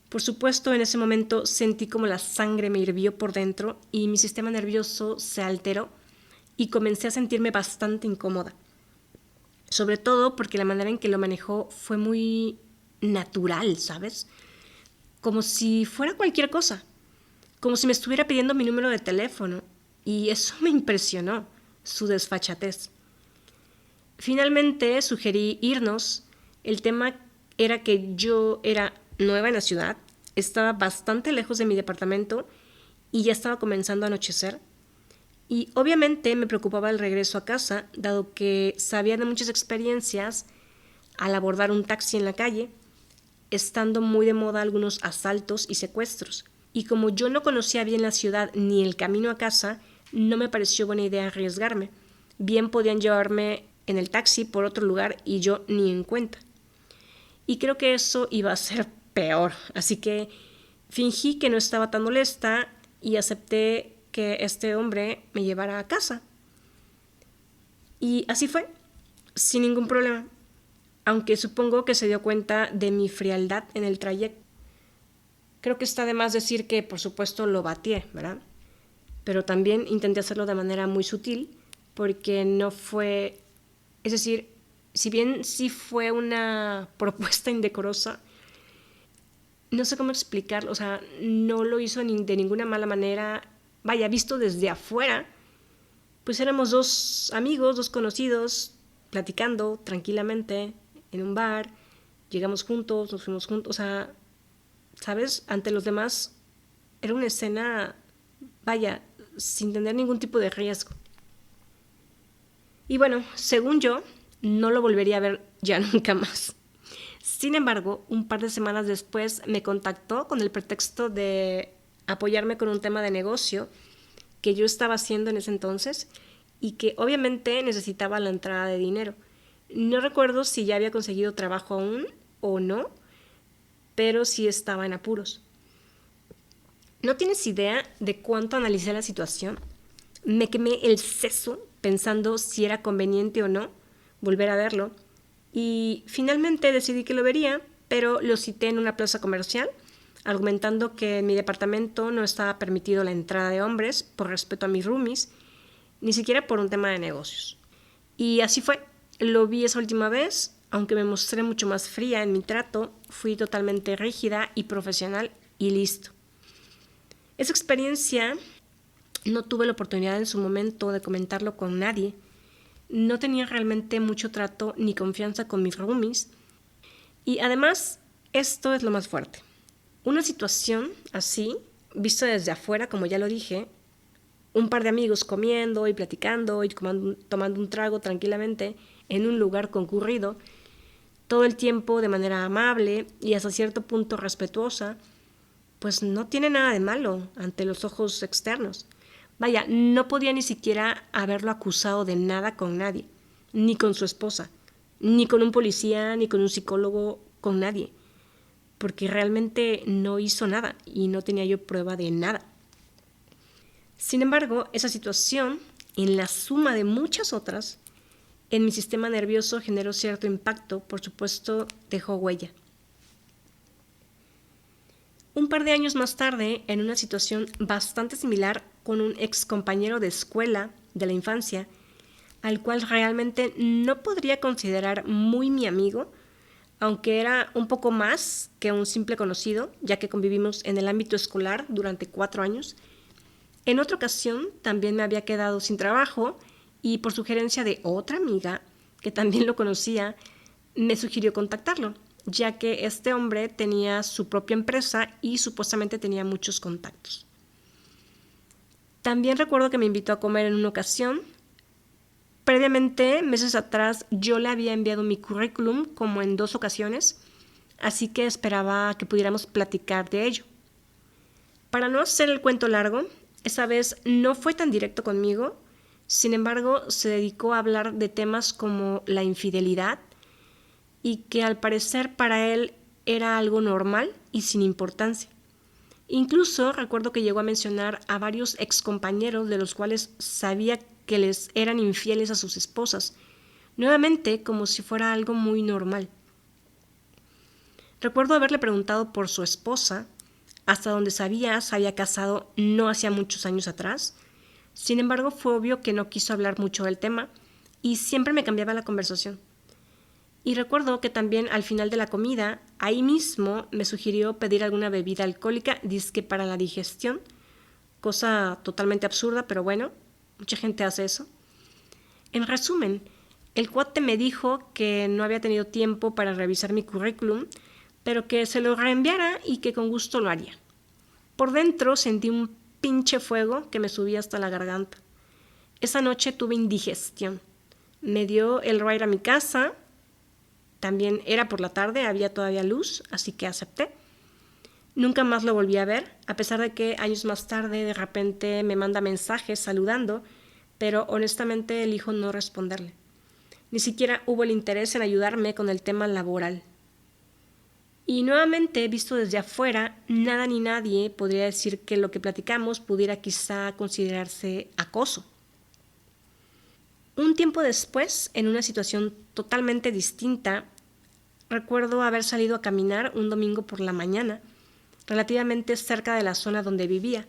Por supuesto, en ese momento sentí como la sangre me hirvió por dentro y mi sistema nervioso se alteró y comencé a sentirme bastante incómoda. Sobre todo porque la manera en que lo manejó fue muy natural, ¿sabes? Como si fuera cualquier cosa. Como si me estuviera pidiendo mi número de teléfono. Y eso me impresionó, su desfachatez. Finalmente sugerí irnos. El tema era que yo era nueva en la ciudad, estaba bastante lejos de mi departamento y ya estaba comenzando a anochecer. Y obviamente me preocupaba el regreso a casa, dado que sabía de muchas experiencias al abordar un taxi en la calle, estando muy de moda algunos asaltos y secuestros. Y como yo no conocía bien la ciudad ni el camino a casa, no me pareció buena idea arriesgarme. Bien podían llevarme en el taxi por otro lugar y yo ni en cuenta. Y creo que eso iba a ser peor, así que fingí que no estaba tan molesta y acepté que este hombre me llevara a casa. Y así fue, sin ningún problema, aunque supongo que se dio cuenta de mi frialdad en el trayecto. Creo que está de más decir que, por supuesto, lo batié, ¿verdad? Pero también intenté hacerlo de manera muy sutil, porque no fue... Es decir, si bien sí fue una propuesta indecorosa, no sé cómo explicarlo, o sea, no lo hizo de ninguna mala manera. Vaya, visto desde afuera, pues éramos dos amigos, dos conocidos, platicando tranquilamente en un bar, llegamos juntos, nos fuimos juntos, o sea, ¿sabes? Ante los demás era una escena, vaya, sin tener ningún tipo de riesgo. Y bueno, según yo, no lo volvería a ver ya nunca más. Sin embargo, un par de semanas después me contactó con el pretexto de apoyarme con un tema de negocio que yo estaba haciendo en ese entonces y que obviamente necesitaba la entrada de dinero. No recuerdo si ya había conseguido trabajo aún o no, pero sí estaba en apuros. No tienes idea de cuánto analicé la situación. Me quemé el seso pensando si era conveniente o no volver a verlo y finalmente decidí que lo vería, pero lo cité en una plaza comercial argumentando que en mi departamento no estaba permitido la entrada de hombres por respeto a mis roomies, ni siquiera por un tema de negocios. Y así fue. Lo vi esa última vez, aunque me mostré mucho más fría en mi trato, fui totalmente rígida y profesional y listo. Esa experiencia no tuve la oportunidad en su momento de comentarlo con nadie. No tenía realmente mucho trato ni confianza con mis roomies. Y además, esto es lo más fuerte. Una situación así, vista desde afuera, como ya lo dije, un par de amigos comiendo y platicando y tomando un trago tranquilamente en un lugar concurrido, todo el tiempo de manera amable y hasta cierto punto respetuosa, pues no tiene nada de malo ante los ojos externos. Vaya, no podía ni siquiera haberlo acusado de nada con nadie, ni con su esposa, ni con un policía, ni con un psicólogo, con nadie, porque realmente no hizo nada y no tenía yo prueba de nada. Sin embargo, esa situación, en la suma de muchas otras, en mi sistema nervioso generó cierto impacto, por supuesto, dejó huella. Un par de años más tarde, en una situación bastante similar con un ex compañero de escuela de la infancia, al cual realmente no podría considerar muy mi amigo, aunque era un poco más que un simple conocido, ya que convivimos en el ámbito escolar durante 4 años. En otra ocasión también me había quedado sin trabajo y por sugerencia de otra amiga, que también lo conocía, me sugirió contactarlo, ya que este hombre tenía su propia empresa y supuestamente tenía muchos contactos. También recuerdo que me invitó a comer en una ocasión. Previamente, meses atrás, yo le había enviado mi currículum como en 2 ocasiones, así que esperaba que pudiéramos platicar de ello. Para no hacer el cuento largo, esa vez no fue tan directo conmigo, sin embargo, se dedicó a hablar de temas como la infidelidad y que al parecer para él era algo normal y sin importancia. Incluso recuerdo que llegó a mencionar a varios excompañeros de los cuales sabía que les eran infieles a sus esposas, nuevamente como si fuera algo muy normal. Recuerdo haberle preguntado por su esposa, hasta donde sabía se había casado no hacía muchos años atrás. Sin embargo, fue obvio que no quiso hablar mucho del tema y siempre me cambiaba la conversación. Y recuerdo que también al final de la comida, ahí mismo me sugirió pedir alguna bebida alcohólica, dizque para la digestión, cosa totalmente absurda, pero bueno, mucha gente hace eso. En resumen, el cuate me dijo que no había tenido tiempo para revisar mi currículum, pero que se lo reenviara y que con gusto lo haría. Por dentro sentí un pinche fuego que me subía hasta la garganta. Esa noche tuve indigestión. Me dio el ride a mi casa. También era por la tarde, había todavía luz, así que acepté. Nunca más lo volví a ver, a pesar de que años más tarde de repente me manda mensajes saludando, pero honestamente elijo no responderle. Ni siquiera hubo el interés en ayudarme con el tema laboral. Y nuevamente, visto desde afuera, nada ni nadie podría decir que lo que platicamos pudiera quizá considerarse acoso. Un tiempo después, en una situación totalmente distinta, recuerdo haber salido a caminar un domingo por la mañana, relativamente cerca de la zona donde vivía,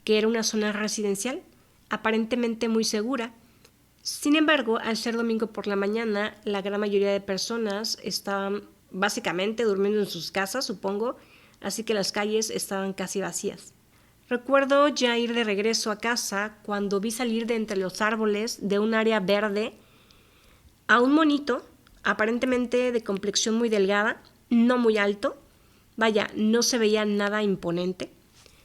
que era una zona residencial, aparentemente muy segura. Sin embargo, al ser domingo por la mañana, la gran mayoría de personas estaban básicamente durmiendo en sus casas, supongo, así que las calles estaban casi vacías. Recuerdo ya ir de regreso a casa cuando vi salir de entre los árboles de un área verde a un monito, aparentemente de complexión muy delgada, no muy alto, Vaya, no se veía nada imponente.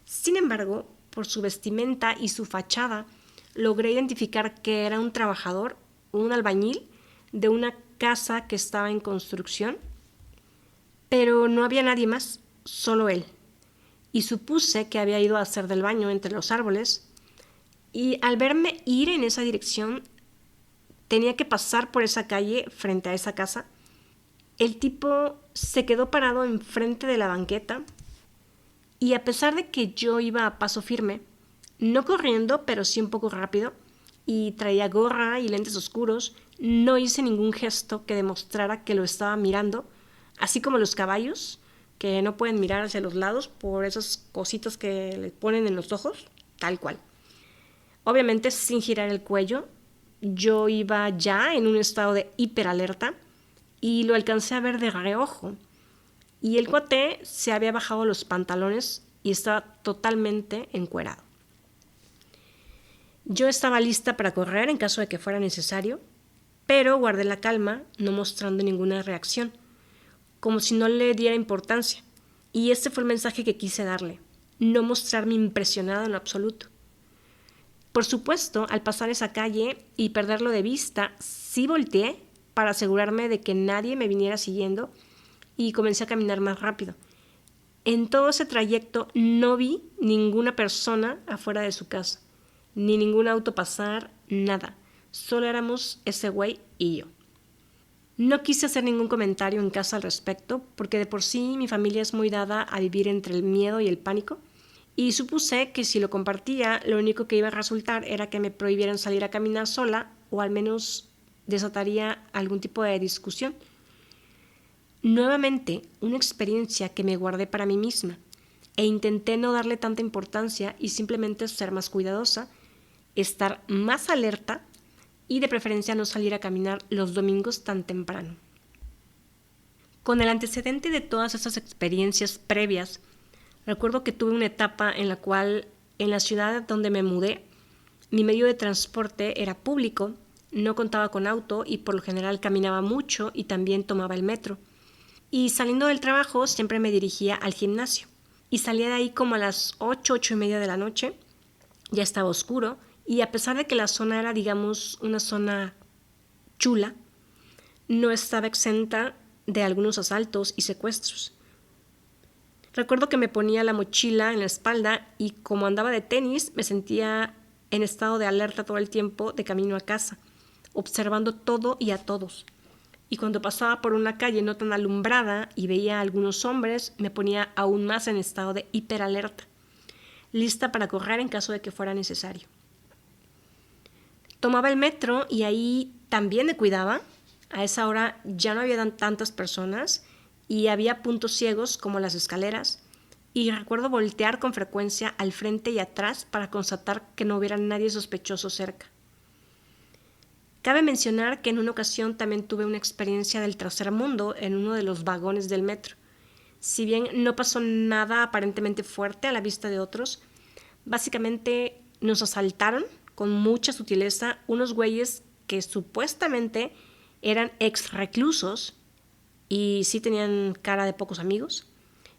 Sin embargo, por su vestimenta y su fachada, logré identificar que era un trabajador, un albañil, de una casa que estaba en construcción, pero no había nadie más, solo él. Y supuse que había ido a hacer del baño entre los árboles, y al verme ir en esa dirección, tenía que pasar por esa calle frente a esa casa. El tipo se quedó parado enfrente de la banqueta y a pesar de que yo iba a paso firme, no corriendo, pero sí un poco rápido, y traía gorra y lentes oscuros, no hice ningún gesto que demostrara que lo estaba mirando, así como los caballos, que no pueden mirar hacia los lados por esas cositas que le ponen en los ojos, tal cual. Obviamente sin girar el cuello, yo iba ya en un estado de hiperalerta y lo alcancé a ver de reojo. Y el cuate se había bajado los pantalones y estaba totalmente encuerado. Yo estaba lista para correr en caso de que fuera necesario, pero guardé la calma, no mostrando ninguna reacción, como si no le diera importancia. Y este fue el mensaje que quise darle, no mostrarme impresionado en lo absoluto. Por supuesto, al pasar esa calle y perderlo de vista, sí volteé para asegurarme de que nadie me viniera siguiendo y comencé a caminar más rápido. En todo ese trayecto no vi ninguna persona afuera de su casa, ni ningún auto pasar, nada. Solo éramos ese güey y yo. No quise hacer ningún comentario en casa al respecto, porque de por sí mi familia es muy dada a vivir entre el miedo y el pánico, y supuse que si lo compartía, lo único que iba a resultar era que me prohibieran salir a caminar sola, o al menos desataría algún tipo de discusión. Nuevamente, una experiencia que me guardé para mí misma, e intenté no darle tanta importancia y simplemente ser más cuidadosa, estar más alerta y de preferencia no salir a caminar los domingos tan temprano. Con el antecedente de todas esas experiencias previas, recuerdo que tuve una etapa en la cual en la ciudad donde me mudé, mi medio de transporte era público, no contaba con auto y por lo general caminaba mucho y también tomaba el metro. Y saliendo del trabajo siempre me dirigía al gimnasio. Y salía de ahí como a las 8:30 de la noche. Ya estaba oscuro y a pesar de que la zona era, digamos, una zona chula, no estaba exenta de algunos asaltos y secuestros. Recuerdo que me ponía la mochila en la espalda y como andaba de tenis me sentía en estado de alerta todo el tiempo de camino a casa, observando todo y a todos. Y cuando pasaba por una calle no tan alumbrada y veía a algunos hombres, me ponía aún más en estado de hiperalerta, lista para correr en caso de que fuera necesario. Tomaba el metro y ahí también me cuidaba. A esa hora ya no había tantas personas y había puntos ciegos como las escaleras. Y recuerdo voltear con frecuencia al frente y atrás para constatar que no hubiera nadie sospechoso cerca. Cabe mencionar que en una ocasión también tuve una experiencia del tercer mundo en uno de los vagones del metro. Si bien no pasó nada aparentemente fuerte a la vista de otros, básicamente nos asaltaron con mucha sutileza unos güeyes que supuestamente eran ex reclusos y sí tenían cara de pocos amigos.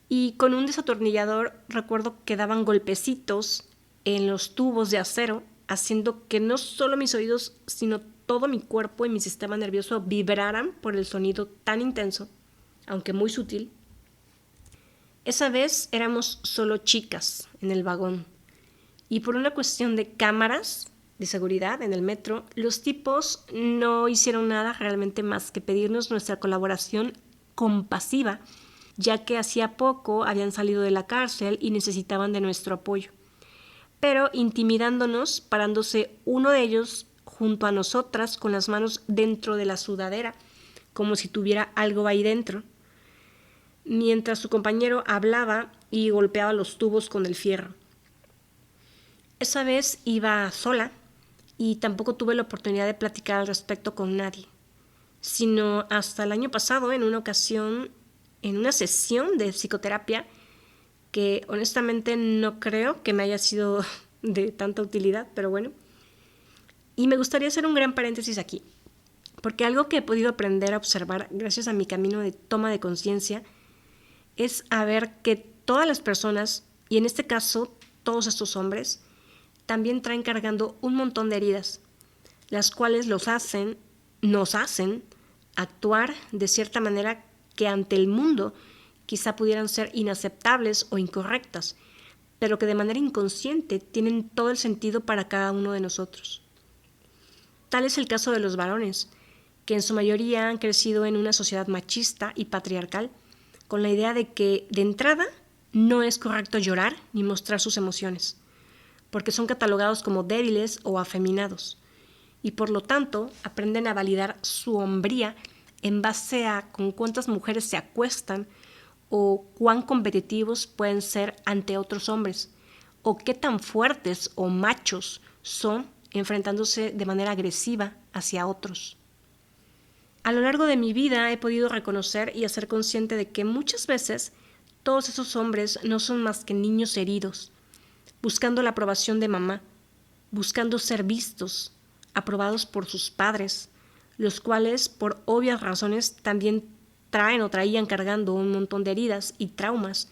Y con un desatornillador recuerdo que daban golpecitos en los tubos de acero, haciendo que no solo mis oídos, sino todo mi cuerpo y mi sistema nervioso vibraran por el sonido tan intenso, aunque muy sutil. Esa vez éramos solo chicas en el vagón y por una cuestión de cámaras de seguridad en el metro, los tipos no hicieron nada realmente más que pedirnos nuestra colaboración compasiva, ya que hacía poco habían salido de la cárcel y necesitaban de nuestro apoyo. Pero intimidándonos, parándose uno de ellos junto a nosotras con las manos dentro de la sudadera, como si tuviera algo ahí dentro, mientras su compañero hablaba y golpeaba los tubos con el fierro. Esa vez iba sola y tampoco tuve la oportunidad de platicar al respecto con nadie, sino hasta el año pasado en una ocasión, en una sesión de psicoterapia que honestamente no creo que me haya sido de tanta utilidad, pero bueno. Y me gustaría hacer un gran paréntesis aquí, porque algo que he podido aprender a observar gracias a mi camino de toma de conciencia es a ver que todas las personas, y en este caso todos estos hombres, también traen cargando un montón de heridas, las cuales nos hacen actuar de cierta manera que ante el mundo quizá pudieran ser inaceptables o incorrectas, pero que de manera inconsciente tienen todo el sentido para cada uno de nosotros. Tal es el caso de los varones, que en su mayoría han crecido en una sociedad machista y patriarcal, con la idea de que, de entrada, no es correcto llorar ni mostrar sus emociones, porque son catalogados como débiles o afeminados, y por lo tanto aprenden a validar su hombría en base a con cuántas mujeres se acuestan o cuán competitivos pueden ser ante otros hombres, o qué tan fuertes o machos son enfrentándose de manera agresiva hacia otros. A lo largo de mi vida he podido reconocer y hacer consciente de que muchas veces todos esos hombres no son más que niños heridos, buscando la aprobación de mamá, buscando ser vistos, aprobados por sus padres, los cuales por obvias razones también traen o traían cargando un montón de heridas y traumas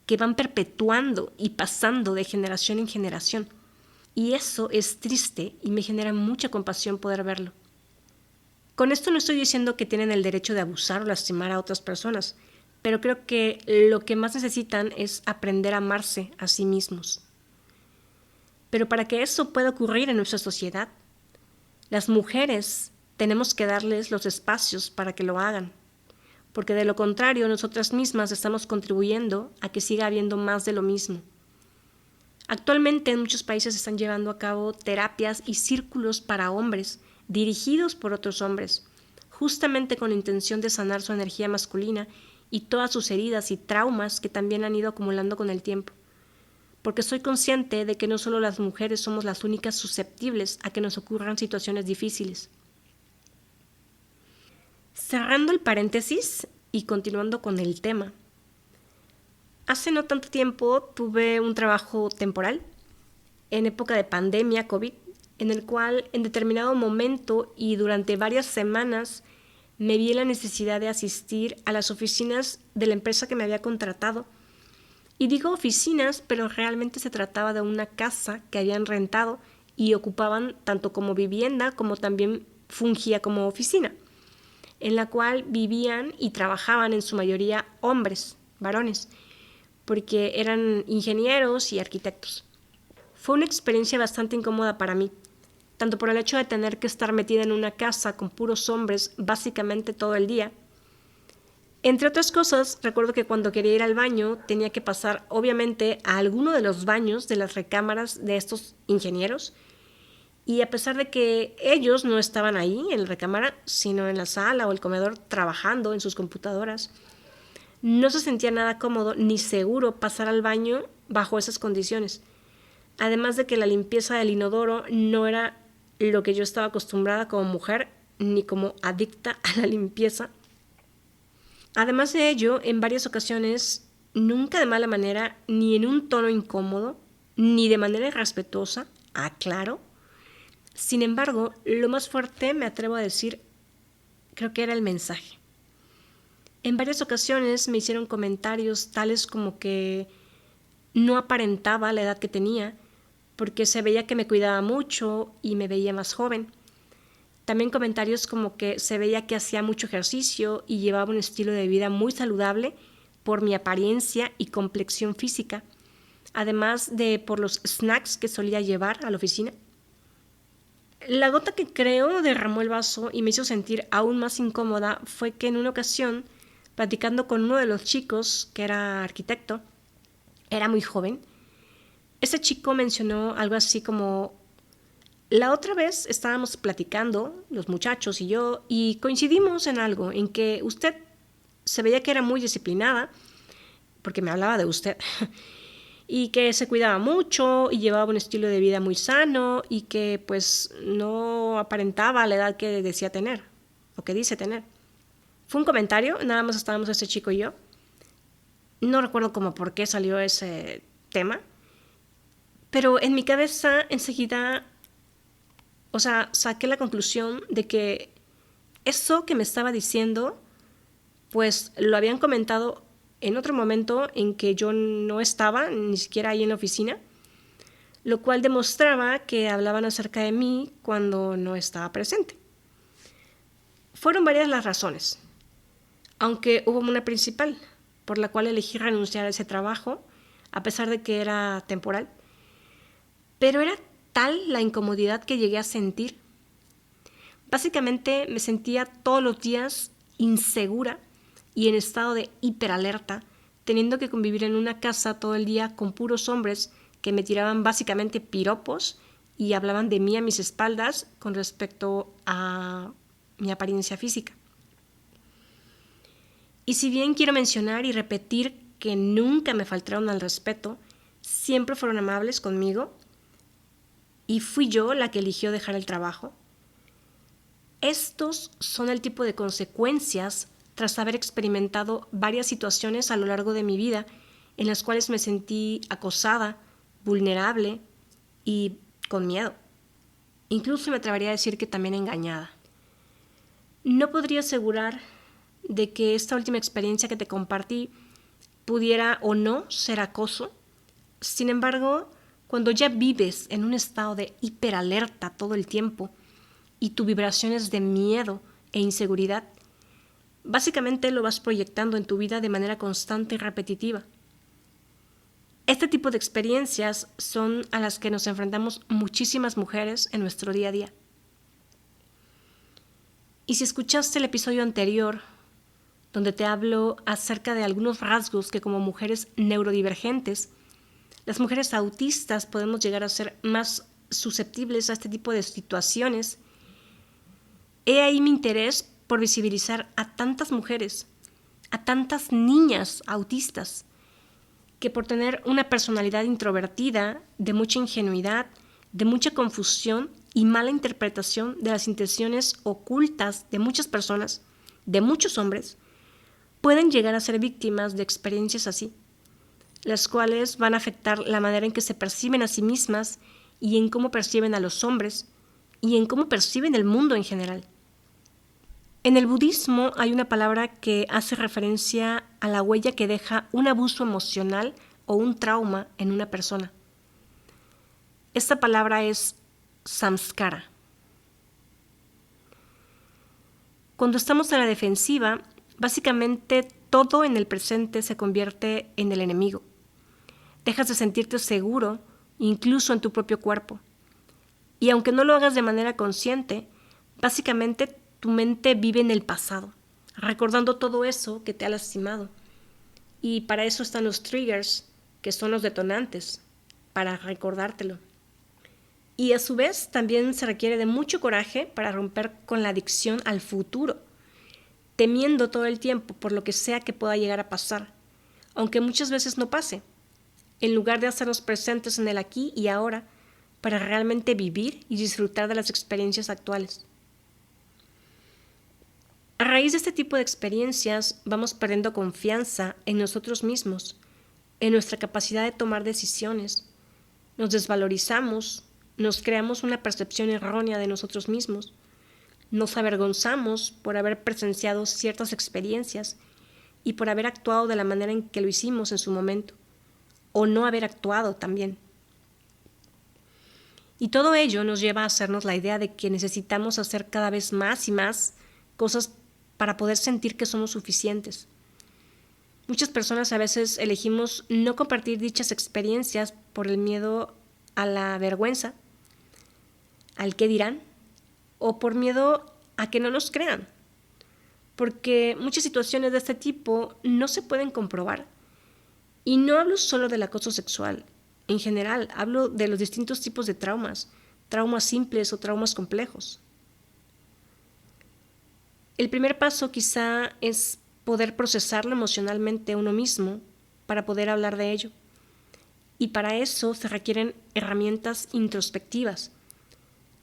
que van perpetuando y pasando de generación en generación. Y eso es triste y me genera mucha compasión poder verlo. Con esto no estoy diciendo que tienen el derecho de abusar o lastimar a otras personas, pero creo que lo que más necesitan es aprender a amarse a sí mismos. Pero para que eso pueda ocurrir en nuestra sociedad, las mujeres tenemos que darles los espacios para que lo hagan, porque de lo contrario nosotras mismas estamos contribuyendo a que siga habiendo más de lo mismo. Actualmente en muchos países se están llevando a cabo terapias y círculos para hombres, dirigidos por otros hombres, justamente con la intención de sanar su energía masculina y todas sus heridas y traumas que también han ido acumulando con el tiempo. Porque soy consciente de que no solo las mujeres somos las únicas susceptibles a que nos ocurran situaciones difíciles. Cerrando el paréntesis y continuando con el tema. Hace no tanto tiempo tuve un trabajo temporal, en época de pandemia COVID, en el cual en determinado momento y durante varias semanas me vi en la necesidad de asistir a las oficinas de la empresa que me había contratado. Y digo oficinas, pero realmente se trataba de una casa que habían rentado y ocupaban tanto como vivienda como también fungía como oficina, en la cual vivían y trabajaban en su mayoría hombres, varones, porque eran ingenieros y arquitectos. Fue una experiencia bastante incómoda para mí, tanto por el hecho de tener que estar metida en una casa con puros hombres básicamente todo el día. Entre otras cosas, recuerdo que cuando quería ir al baño tenía que pasar obviamente a alguno de los baños de las recámaras de estos ingenieros, y a pesar de que ellos no estaban ahí en la recámara, sino en la sala o el comedor trabajando en sus computadoras, no se sentía nada cómodo ni seguro pasar al baño bajo esas condiciones. Además de que la limpieza del inodoro no era lo que yo estaba acostumbrada como mujer ni como adicta a la limpieza. Además de ello, en varias ocasiones, nunca de mala manera, ni en un tono incómodo, ni de manera irrespetuosa, aclaro. Sin embargo, lo más fuerte, me atrevo a decir, creo que era el mensaje. En varias ocasiones me hicieron comentarios tales como que no aparentaba la edad que tenía, porque se veía que me cuidaba mucho y me veía más joven. También comentarios como que se veía que hacía mucho ejercicio y llevaba un estilo de vida muy saludable por mi apariencia y complexión física, además de por los snacks que solía llevar a la oficina. La gota que creo derramó el vaso y me hizo sentir aún más incómoda fue que en una ocasión, platicando con uno de los chicos, que era arquitecto, era muy joven, ese chico mencionó algo así como: la otra vez estábamos platicando, los muchachos y yo, y coincidimos en algo, en que usted se veía que era muy disciplinada, porque me hablaba de usted, y que se cuidaba mucho y llevaba un estilo de vida muy sano y que pues no aparentaba la edad que decía tener, o que dice tener. Fue un comentario, nada más estábamos ese chico y yo. No recuerdo cómo por qué salió ese tema, pero en mi cabeza enseguida, saqué la conclusión de que eso que me estaba diciendo, pues lo habían comentado en otro momento en que yo no estaba ni siquiera ahí en la oficina, lo cual demostraba que hablaban acerca de mí cuando no estaba presente. Fueron varias las razones, aunque hubo una principal, por la cual elegí renunciar a ese trabajo, a pesar de que era temporal. Pero era tal la incomodidad que llegué a sentir. Básicamente me sentía todos los días insegura y en estado de hiperalerta, teniendo que convivir en una casa todo el día con puros hombres que me tiraban básicamente piropos y hablaban de mí a mis espaldas con respecto a mi apariencia física. Y si bien quiero mencionar y repetir que nunca me faltaron al respeto, siempre fueron amables conmigo y fui yo la que eligió dejar el trabajo. Estos son el tipo de consecuencias tras haber experimentado varias situaciones a lo largo de mi vida en las cuales me sentí acosada, vulnerable y con miedo. Incluso me atrevería a decir que también engañada. No podría asegurar de que esta última experiencia que te compartí pudiera o no ser acoso. Sin embargo, cuando ya vives en un estado de hiperalerta todo el tiempo y tu vibración es de miedo e inseguridad, básicamente lo vas proyectando en tu vida de manera constante y repetitiva. Este tipo de experiencias son a las que nos enfrentamos muchísimas mujeres en nuestro día a día. Y si escuchaste el episodio anterior, donde te hablo acerca de algunos rasgos que como mujeres neurodivergentes, las mujeres autistas podemos llegar a ser más susceptibles a este tipo de situaciones, he ahí mi interés por visibilizar a tantas mujeres, a tantas niñas autistas, que por tener una personalidad introvertida, de mucha ingenuidad, de mucha confusión y mala interpretación de las intenciones ocultas de muchas personas, de muchos hombres, pueden llegar a ser víctimas de experiencias así, las cuales van a afectar la manera en que se perciben a sí mismas y en cómo perciben a los hombres y en cómo perciben el mundo en general. En el budismo hay una palabra que hace referencia a la huella que deja un abuso emocional o un trauma en una persona. Esta palabra es samskara. Cuando estamos a la defensiva, básicamente todo en el presente se convierte en el enemigo. Dejas de sentirte seguro, incluso en tu propio cuerpo. Y aunque no lo hagas de manera consciente, básicamente tu mente vive en el pasado, recordando todo eso que te ha lastimado. Y para eso están los triggers, que son los detonantes, para recordártelo. Y a su vez también se requiere de mucho coraje para romper con la adicción al futuro, temiendo todo el tiempo por lo que sea que pueda llegar a pasar, aunque muchas veces no pase, en lugar de hacernos presentes en el aquí y ahora para realmente vivir y disfrutar de las experiencias actuales. A raíz de este tipo de experiencias vamos perdiendo confianza en nosotros mismos, en nuestra capacidad de tomar decisiones, nos desvalorizamos, nos creamos una percepción errónea de nosotros mismos, nos avergonzamos por haber presenciado ciertas experiencias y por haber actuado de la manera en que lo hicimos en su momento, o no haber actuado también. Y todo ello nos lleva a hacernos la idea de que necesitamos hacer cada vez más y más cosas para poder sentir que somos suficientes. Muchas personas a veces elegimos no compartir dichas experiencias por el miedo a la vergüenza, al qué dirán, o por miedo a que no nos crean, porque muchas situaciones de este tipo no se pueden comprobar. Y no hablo solo del acoso sexual, en general hablo de los distintos tipos de traumas, traumas simples o traumas complejos. El primer paso quizá es poder procesarlo emocionalmente uno mismo para poder hablar de ello. Y para eso se requieren herramientas introspectivas.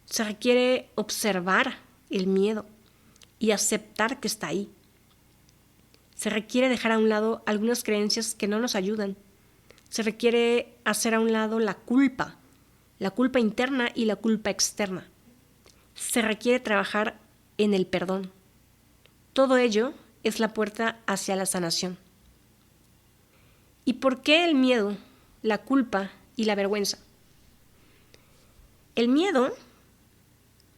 Se requiere observar el miedo y aceptar que está ahí. Se requiere dejar a un lado algunas creencias que no nos ayudan. Se requiere hacer a un lado la culpa interna y la culpa externa. Se requiere trabajar en el perdón. Todo ello es la puerta hacia la sanación. ¿Y por qué el miedo, la culpa y la vergüenza? El miedo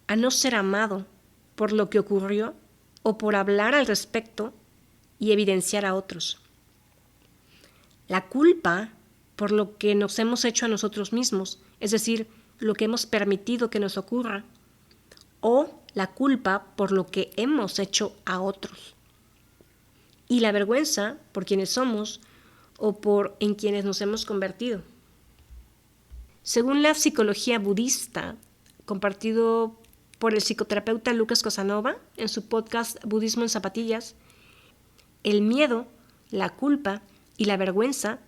a no ser amado por lo que ocurrió o por hablar al respecto y evidenciar a otros. La culpa por lo que nos hemos hecho a nosotros mismos, es decir, lo que hemos permitido que nos ocurra, o la culpa por lo que hemos hecho a otros. Y la vergüenza por quienes somos o por en quienes nos hemos convertido. Según la psicología budista, compartido por el psicoterapeuta Lucas Casanova en su podcast Budismo en Zapatillas, el miedo, la culpa y la vergüenza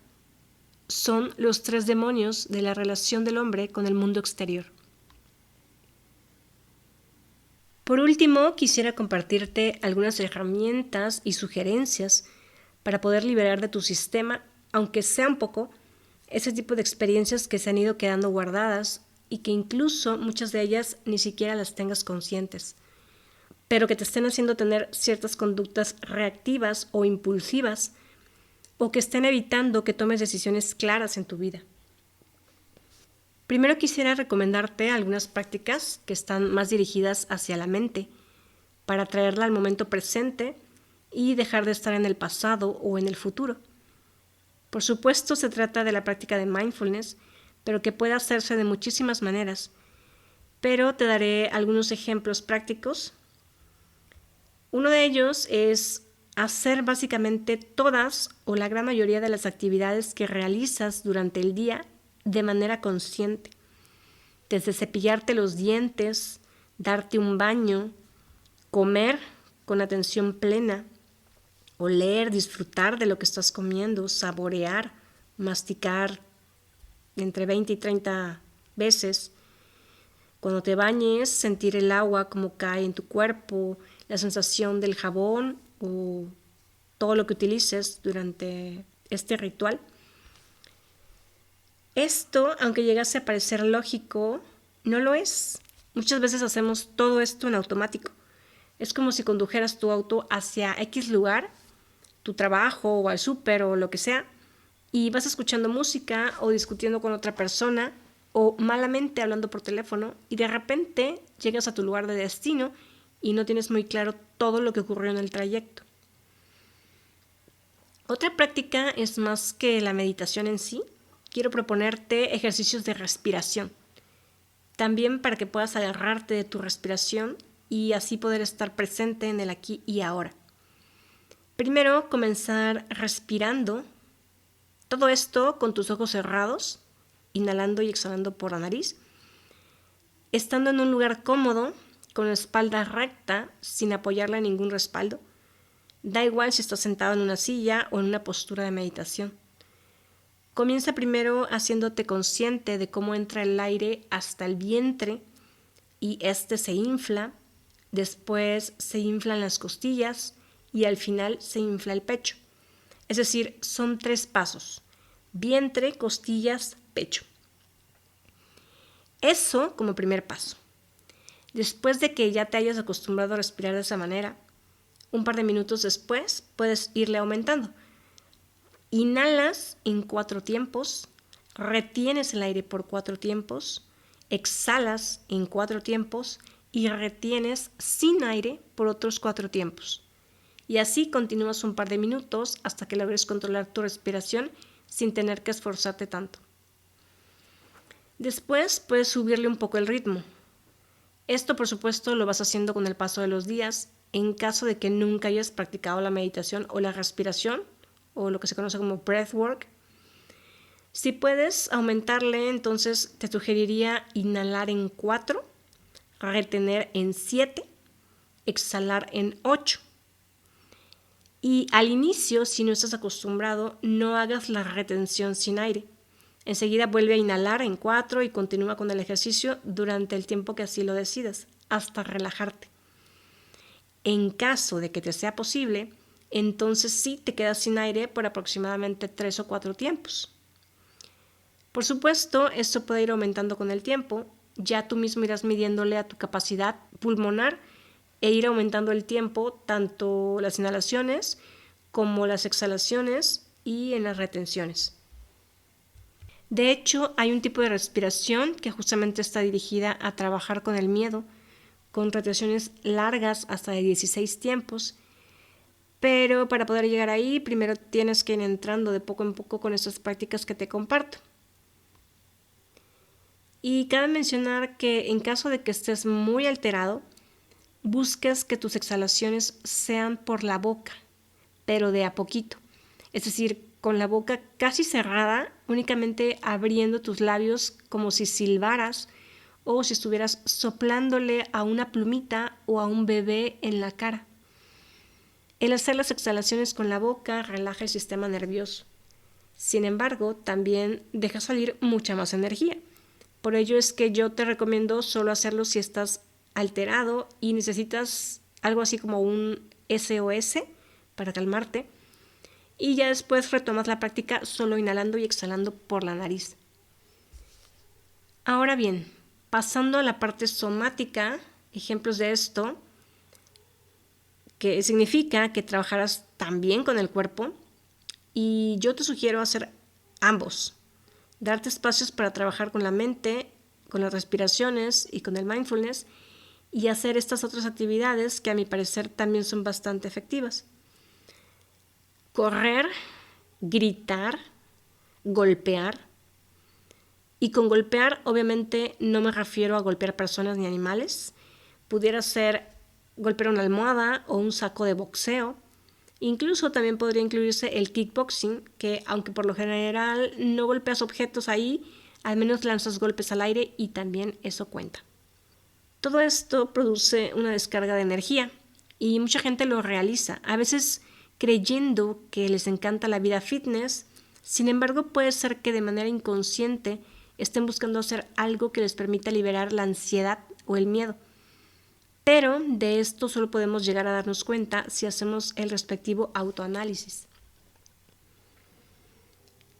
son los 3 demonios de la relación del hombre con el mundo exterior. Por último, quisiera compartirte algunas herramientas y sugerencias para poder liberar de tu sistema, aunque sea un poco, ese tipo de experiencias que se han ido quedando guardadas y que incluso muchas de ellas ni siquiera las tengas conscientes, pero que te estén haciendo tener ciertas conductas reactivas o impulsivas o que estén evitando que tomes decisiones claras en tu vida. Primero quisiera recomendarte algunas prácticas que están más dirigidas hacia la mente, para traerla al momento presente y dejar de estar en el pasado o en el futuro. Por supuesto, se trata de la práctica de mindfulness, pero que puede hacerse de muchísimas maneras. Pero te daré algunos ejemplos prácticos. Uno de ellos es hacer básicamente todas o la gran mayoría de las actividades que realizas durante el día de manera consciente. Desde cepillarte los dientes, darte un baño, comer con atención plena, oler, disfrutar de lo que estás comiendo, saborear, masticar entre 20 y 30 veces. Cuando te bañes, sentir el agua como cae en tu cuerpo, la sensación del jabón o todo lo que utilices durante este ritual. Esto, aunque llegase a parecer lógico, no lo es. Muchas veces hacemos todo esto en automático. Es como si condujeras tu auto hacia X lugar, tu trabajo o al súper o lo que sea, y vas escuchando música o discutiendo con otra persona o malamente hablando por teléfono y de repente llegas a tu lugar de destino y no tienes muy claro todo lo que ocurrió en el trayecto. Otra práctica es más que la meditación en sí. Quiero proponerte ejercicios de respiración, también para que puedas agarrarte de tu respiración y así poder estar presente en el aquí y ahora. Primero, comenzar respirando, todo esto con tus ojos cerrados, inhalando y exhalando por la nariz, estando en un lugar cómodo, con la espalda recta, sin apoyarla en ningún respaldo. Da igual si estás sentado en una silla o en una postura de meditación. Comienza primero haciéndote consciente de cómo entra el aire hasta el vientre y este se infla, después se inflan las costillas y al final se infla el pecho. Es decir, son 3 pasos: vientre, costillas, pecho. Eso como primer paso. Después de que ya te hayas acostumbrado a respirar de esa manera, un par de minutos después puedes irle aumentando. Inhalas en 4 tiempos, retienes el aire por 4 tiempos, exhalas en 4 tiempos y retienes sin aire por otros 4 tiempos. Y así continúas un par de minutos hasta que logres controlar tu respiración sin tener que esforzarte tanto. Después puedes subirle un poco el ritmo. Esto, por supuesto, lo vas haciendo con el paso de los días. En caso de que nunca hayas practicado la meditación o la respiración, o lo que se conoce como breathwork, si puedes aumentarle, entonces te sugeriría inhalar en 4, retener en 7, exhalar en 8. Y al inicio, si no estás acostumbrado, no hagas la retención sin aire. Enseguida vuelve a inhalar en 4 y continúa con el ejercicio durante el tiempo que así lo decidas, hasta relajarte. En caso de que te sea posible, entonces sí te quedas sin aire por aproximadamente 3 o 4 tiempos. Por supuesto, esto puede ir aumentando con el tiempo. Ya tú mismo irás midiéndole a tu capacidad pulmonar e ir aumentando el tiempo, tanto las inhalaciones como las exhalaciones, y en las retenciones. De hecho, hay un tipo de respiración que justamente está dirigida a trabajar con el miedo, con retenciones largas hasta de 16 tiempos, pero para poder llegar ahí, primero tienes que ir entrando de poco en poco con estas prácticas que te comparto. Y cabe mencionar que en caso de que estés muy alterado, busques que tus exhalaciones sean por la boca, pero de a poquito. Es decir, con la boca casi cerrada, únicamente abriendo tus labios como si silbaras o si estuvieras soplándole a una plumita o a un bebé en la cara. El hacer las exhalaciones con la boca relaja el sistema nervioso. Sin embargo, también deja salir mucha más energía. Por ello es que yo te recomiendo solo hacerlo si estás alterado y necesitas algo así como un SOS para calmarte. Y ya después retomas la práctica solo inhalando y exhalando por la nariz. Ahora bien, pasando a la parte somática, ejemplos de esto, que significa que trabajarás también con el cuerpo, y yo te sugiero hacer ambos. Darte espacios para trabajar con la mente, con las respiraciones y con el mindfulness, y hacer estas otras actividades que a mi parecer también son bastante efectivas. Correr, gritar, golpear. Y con golpear, obviamente, no me refiero a golpear personas ni animales. Pudiera ser golpear una almohada o un saco de boxeo. Incluso también podría incluirse el kickboxing, que aunque por lo general no golpeas objetos ahí, al menos lanzas golpes al aire y también eso cuenta. Todo esto produce una descarga de energía y mucha gente lo realiza, a veces creyendo que les encanta la vida fitness. Sin embargo, puede ser que de manera inconsciente estén buscando hacer algo que les permita liberar la ansiedad o el miedo. Pero de esto solo podemos llegar a darnos cuenta si hacemos el respectivo autoanálisis.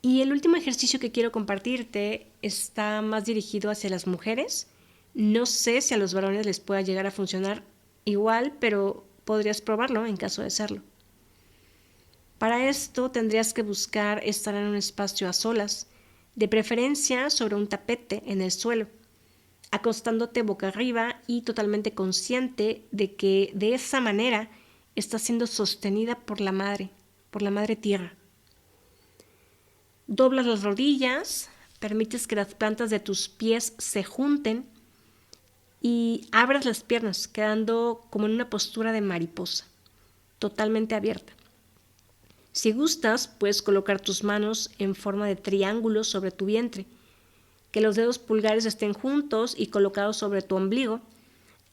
Y el último ejercicio que quiero compartirte está más dirigido hacia las mujeres. No sé si a los varones les pueda llegar a funcionar igual, pero podrías probarlo en caso de serlo. Para esto tendrías que buscar estar en un espacio a solas, de preferencia sobre un tapete en el suelo, acostándote boca arriba y totalmente consciente de que de esa manera estás siendo sostenida por la madre tierra. Doblas las rodillas, permites que las plantas de tus pies se junten y abres las piernas, quedando como en una postura de mariposa, totalmente abierta. Si gustas, puedes colocar tus manos en forma de triángulo sobre tu vientre, que los dedos pulgares estén juntos y colocados sobre tu ombligo,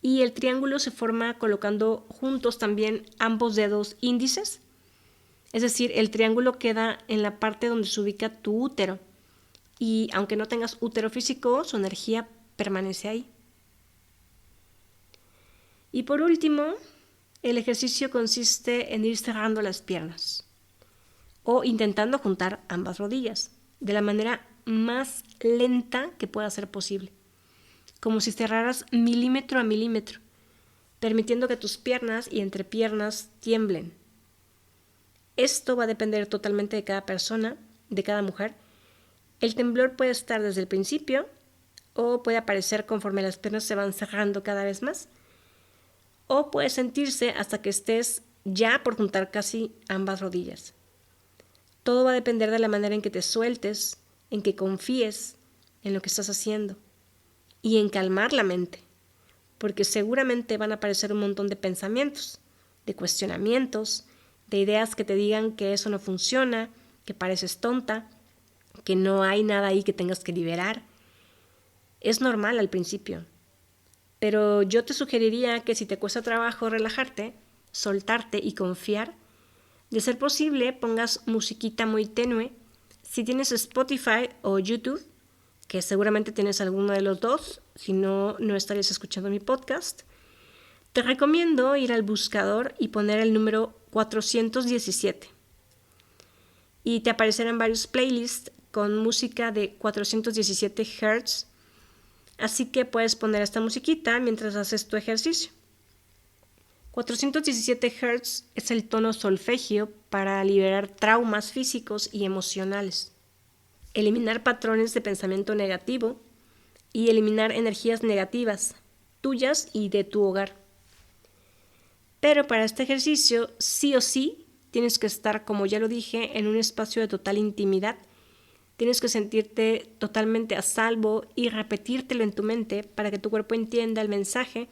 y el triángulo se forma colocando juntos también ambos dedos índices. Es decir, el triángulo queda en la parte donde se ubica tu útero, y aunque no tengas útero físico, su energía permanece ahí. Y por último, el ejercicio consiste en ir cerrando las piernas o intentando juntar ambas rodillas de la manera más lenta que pueda ser posible, como si cerraras milímetro a milímetro, permitiendo que tus piernas y entrepiernas tiemblen. Esto va a depender totalmente de cada persona, de cada mujer. El temblor puede estar desde el principio o puede aparecer conforme las piernas se van cerrando cada vez más, o puede sentirse hasta que estés ya por juntar casi ambas rodillas. Todo va a depender de la manera en que te sueltes, en que confíes en lo que estás haciendo y en calmar la mente, porque seguramente van a aparecer un montón de pensamientos, de cuestionamientos, de ideas que te digan que eso no funciona, que pareces tonta, que no hay nada ahí que tengas que liberar. Es normal al principio, pero yo te sugeriría que si te cuesta trabajo relajarte, soltarte y confiar, de ser posible pongas musiquita muy tenue. Si tienes Spotify o YouTube, que seguramente tienes alguno de los dos, si no, no estarías escuchando mi podcast, te recomiendo ir al buscador y poner el número 417. Y te aparecerán varios playlists con música de 417 Hz. Así que puedes poner esta musiquita mientras haces tu ejercicio. 417 Hz es el tono solfegio para liberar traumas físicos y emocionales, eliminar patrones de pensamiento negativo y eliminar energías negativas, tuyas y de tu hogar. Pero para este ejercicio, sí o sí, tienes que estar, como ya lo dije, en un espacio de total intimidad. Tienes que sentirte totalmente a salvo y repetírtelo en tu mente para que tu cuerpo entienda el mensaje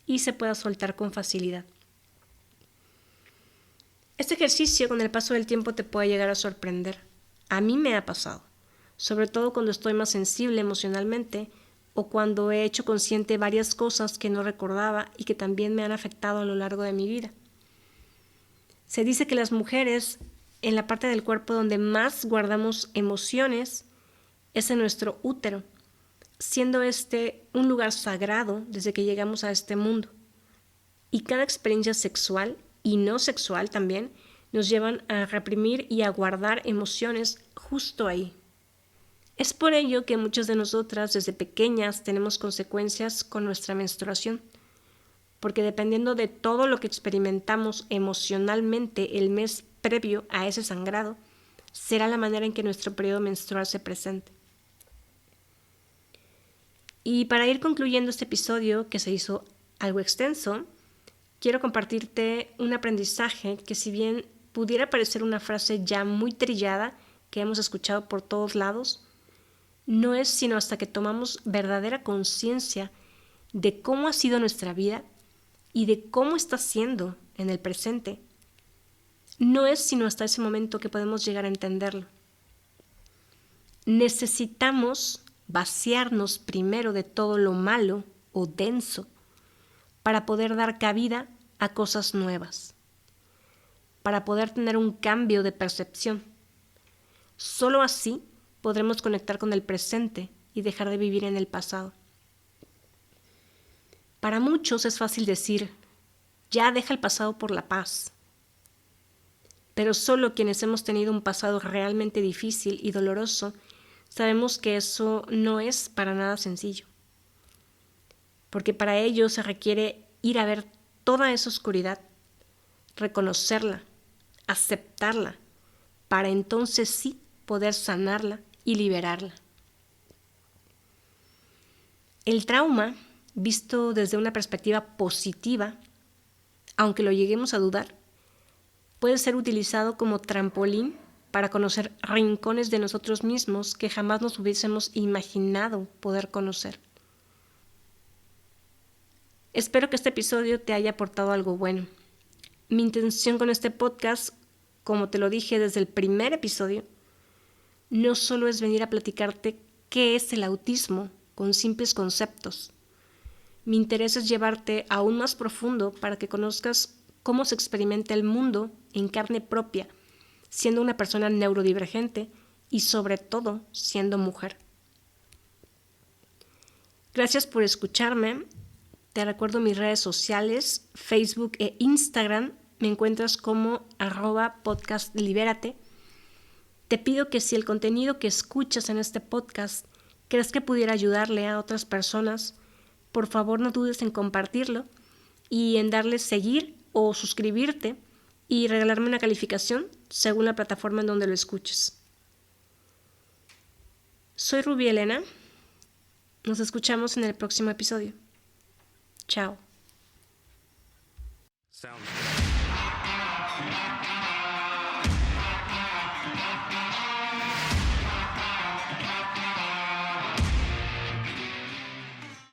y se pueda soltar con facilidad. Este ejercicio con el paso del tiempo te puede llegar a sorprender. A mí me ha pasado, sobre todo cuando estoy más sensible emocionalmente o cuando he hecho consciente varias cosas que no recordaba y que también me han afectado a lo largo de mi vida. Se dice que las mujeres, en la parte del cuerpo donde más guardamos emociones, es en nuestro útero, siendo este un lugar sagrado desde que llegamos a este mundo. Y cada experiencia sexual y no sexual también nos llevan a reprimir y a guardar emociones justo ahí. Es por ello que muchas de nosotras desde pequeñas tenemos consecuencias con nuestra menstruación, porque dependiendo de todo lo que experimentamos emocionalmente el mes previo a ese sangrado, será la manera en que nuestro periodo menstrual se presente. Y para ir concluyendo este episodio, que se hizo algo extenso, quiero compartirte un aprendizaje que, si bien pudiera parecer una frase ya muy trillada que hemos escuchado por todos lados, no es sino hasta que tomamos verdadera conciencia de cómo ha sido nuestra vida y de cómo está siendo en el presente. No es sino hasta ese momento que podemos llegar a entenderlo. Necesitamos vaciarnos primero de todo lo malo o denso para poder dar cabida a cosas nuevas, para poder tener un cambio de percepción. Solo así podremos conectar con el presente y dejar de vivir en el pasado. Para muchos es fácil decir, ya deja el pasado por la paz. Pero solo quienes hemos tenido un pasado realmente difícil y doloroso sabemos que eso no es para nada sencillo. Porque para ello se requiere ir a ver toda esa oscuridad, reconocerla, aceptarla, para entonces sí poder sanarla y liberarla. El trauma, visto desde una perspectiva positiva, aunque lo lleguemos a dudar, puede ser utilizado como trampolín para conocer rincones de nosotros mismos que jamás nos hubiésemos imaginado poder conocer. Espero que este episodio te haya aportado algo bueno. Mi intención con este podcast, como te lo dije desde el primer episodio, no solo es venir a platicarte qué es el autismo con simples conceptos. Mi interés es llevarte aún más profundo para que conozcas cómo se experimenta el mundo en carne propia, siendo una persona neurodivergente y sobre todo siendo mujer. Gracias por escucharme. Te recuerdo mis redes sociales, Facebook e Instagram. Me encuentras como @podcastlibérate. Te pido que si el contenido que escuchas en este podcast crees que pudiera ayudarle a otras personas, por favor no dudes en compartirlo y en darle seguir o suscribirte y regalarme una calificación según la plataforma en donde lo escuches. Soy Ruby Elena. Nos escuchamos en el próximo episodio. Chao.